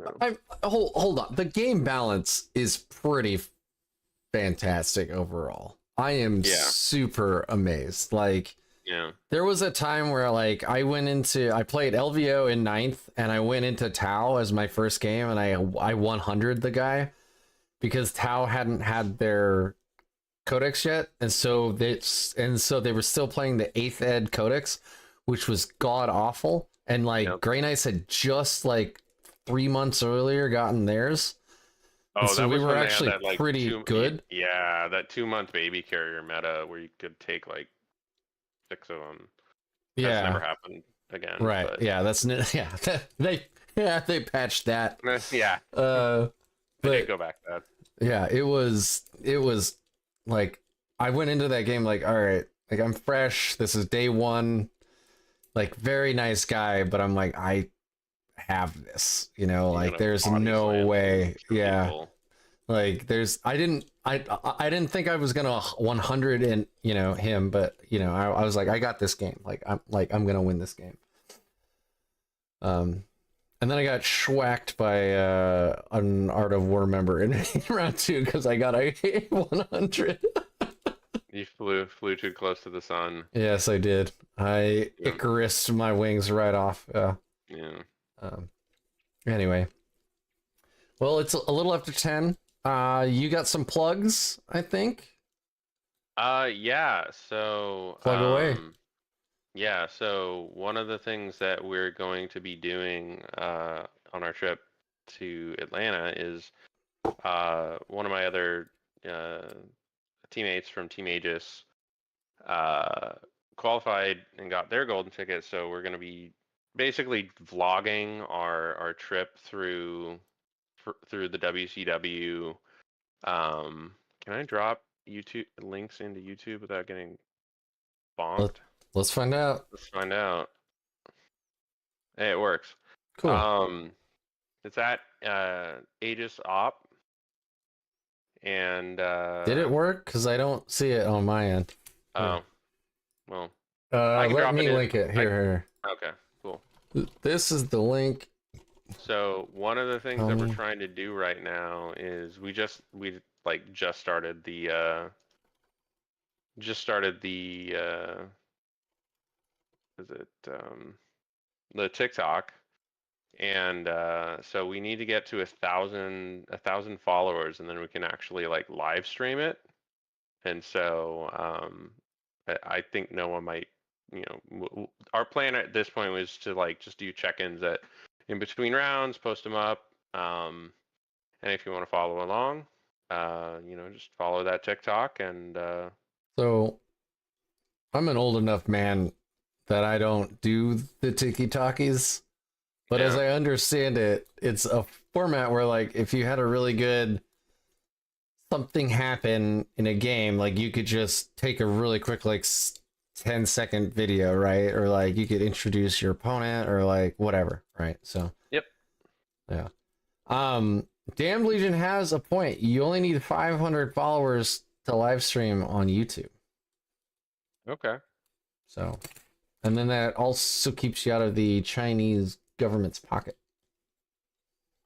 So, Hold on. The game balance is pretty fantastic overall. I am super amazed. Like, yeah. there was a time where like I played LVO in 9th and I went into Tau as my first game and I 100 the guy because Tau hadn't had their codex yet, and so they were still playing the 8th ed codex, which was god awful, and like Grey Knights had just like 3 months earlier gotten theirs. Oh, so we were actually that, like, pretty good. Yeah, that 2-month baby carrier meta where you could take like 6 of them. That's never happened again. Right. But... Yeah, they patched that. Yeah. But didn't go back to that. Yeah, it was like I went into that game like, all right, like I'm fresh. This is day 1. Like, very nice guy, but I'm like, I have this, like there's no way. Yeah. People. Like I didn't think I was gonna 100 and him, but I was like, I got this game. I'm gonna win this game. And then I got schwacked by an Art of War member in round 2 because I got a 100. You flew too close to the sun. Yes, I did. I Icarus my wings right off. Yeah. Anyway. Well, it's a little after 10. You got some plugs, I think? Yeah, so Plug away. Yeah, so one of the things that we're going to be doing on our trip to Atlanta is one of my other uh, teammates from Team Aegis uh, qualified and got their golden ticket. So we're going to be basically vlogging our trip through the WCW. Can I drop YouTube links into YouTube without getting Let, bonked? let's find out. Let's find out. Hey, it works. Cool. Um, it's at Aegis Op, and Did it work? Because I don't see it on my end. Here. oh, well, I can Let drop it me in. link it. Here. Okay, cool. This is the link. So one of the things that we're Um, trying to do right now is we like just started the is it the TikTok, and so we need to get to a thousand followers, and then we can actually like live stream it. And so I think Noah might, our plan at this point was to like just do check-ins at in between rounds, post them up, and if you want to follow along, just follow that TikTok and so I'm an old enough man that I don't do the tiki talkies, but as yeah, I understand it, it's a format where like if you had a really good something happen in a game, like you could just take a really quick like 10-second video, right? Or like you could introduce your opponent or like whatever, right? So yep, yeah. Damned Legion has a point. You only need 500 followers to live stream on YouTube. okay. So, and then that also keeps you out of the Chinese government's pocket.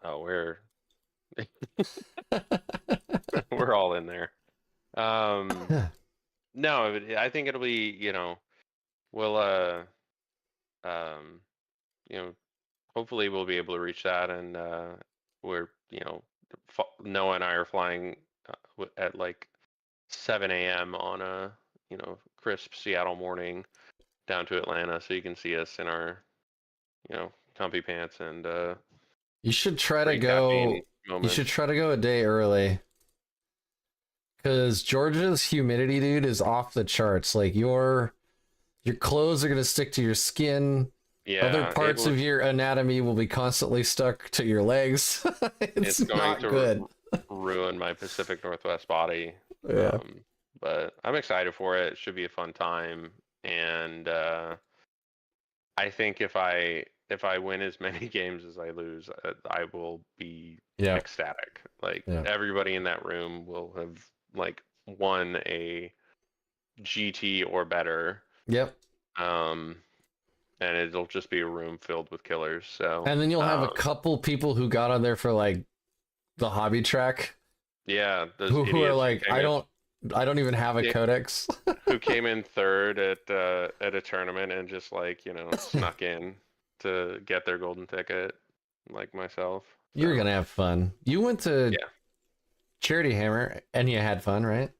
Oh, we're all in there. No, I think it'll be, we'll um, hopefully we'll be able to reach that, and we're, Noah and I are flying at like 7 a.m. on a, crisp Seattle morning down to Atlanta, so you can see us in our, comfy pants and you should try to pre-caffeine go. You should moments. try to go a day early, because Georgia's humidity, dude, is off the charts. Like your clothes are gonna stick to your skin. Other Yeah, parts of your anatomy will be constantly stuck to your legs. It's it's going not to good. ruin my Pacific Northwest body. Yeah. But I'm excited for it. It should be a fun time, and I think if I win as many games as I lose, I will be Yeah. ecstatic. Like Yeah. everybody in that room will have like won a GT or better. Yep. Um, and it'll just be a room filled with killers. So And then you'll have a couple people who got on there for like the hobby track yeah, those who are idiots like, I don't even have a Yeah. codex. who came in third at a tournament and just like snuck in to get their golden ticket, like myself. You're So gonna have fun. You went to yeah, Charity Hammer and you had fun, right?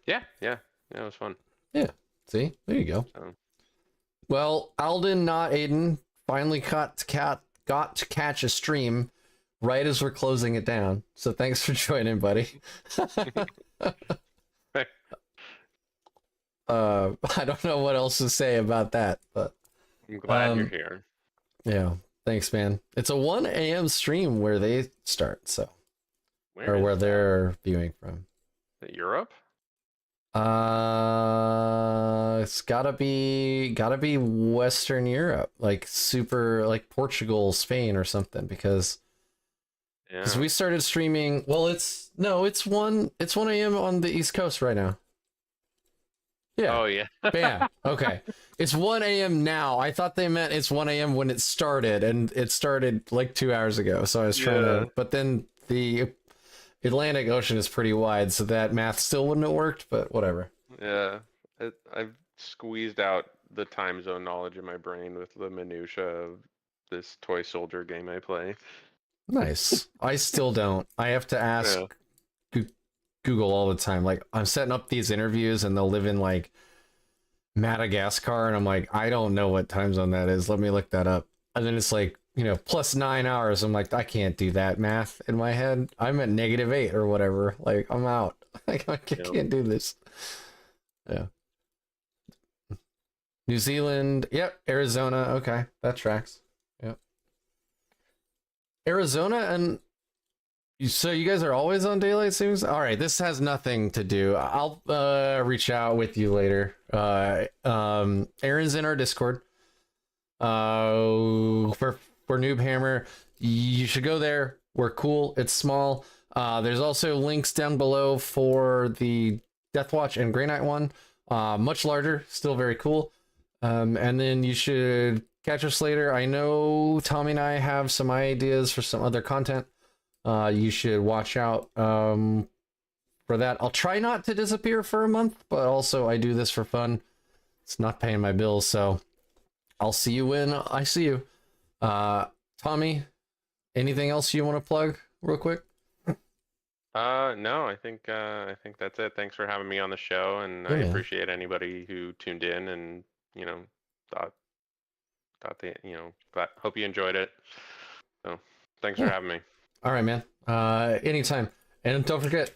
yeah, it was fun. Yeah. See, there you go. So Well, Alden, not Aiden, finally got to catch a stream right as we're closing it down. So thanks for joining, buddy. I don't know what else to say about that, but I'm glad you're here. yeah, thanks, man. It's a 1 a.m. stream where they start, so or where they're viewing from. Is it Europe? It's gotta be Western Europe, like super like Portugal, Spain, or something, because Yeah. we started streaming. Well, it's 1 a.m. on the East Coast right now. Yeah. Oh yeah. Bam. Okay. It's 1 a.m. now. I thought they meant it's 1 a.m. when it started, and it started like 2 hours ago. So I was trying to, but then the Atlantic Ocean is pretty wide, so that math still wouldn't have worked, but whatever. Yeah. I've squeezed out the time zone knowledge in my brain with the minutia of this toy soldier game I play. Nice. I still don't. I have to ask Google all the time. Like, I'm setting up these interviews and they'll live in like Madagascar, and I'm like, I don't know what time zone that is. Let me look that up. And then it's like, plus 9 hours. I'm like, I can't do that math in my head. I'm at -8 or whatever. Like, I'm out. Like, I can't do this. Yeah. New Zealand. Yep. Arizona. Okay. That tracks. Yep. Arizona and so you guys are always on daylight savings? All right, this has nothing to do. I'll reach out with you later. Aaron's in our Discord. For Noob Hammer, you should go there. We're cool. It's small. There's also links down below for the Deathwatch and Grey Knight one. Much larger, still very cool. And then you should catch us later. I know Tommy and I have some ideas for some other content. You should watch out for that. I'll try not to disappear for a month, but also I do this for fun. It's not paying my bills, so I'll see you when I see you. Tommy, anything else you want to plug real quick? No, I think that's it. Thanks for having me on the show, and I appreciate anybody who tuned in and thought they hope you enjoyed it. So thanks for having me. All right, man. Anytime. And don't forget,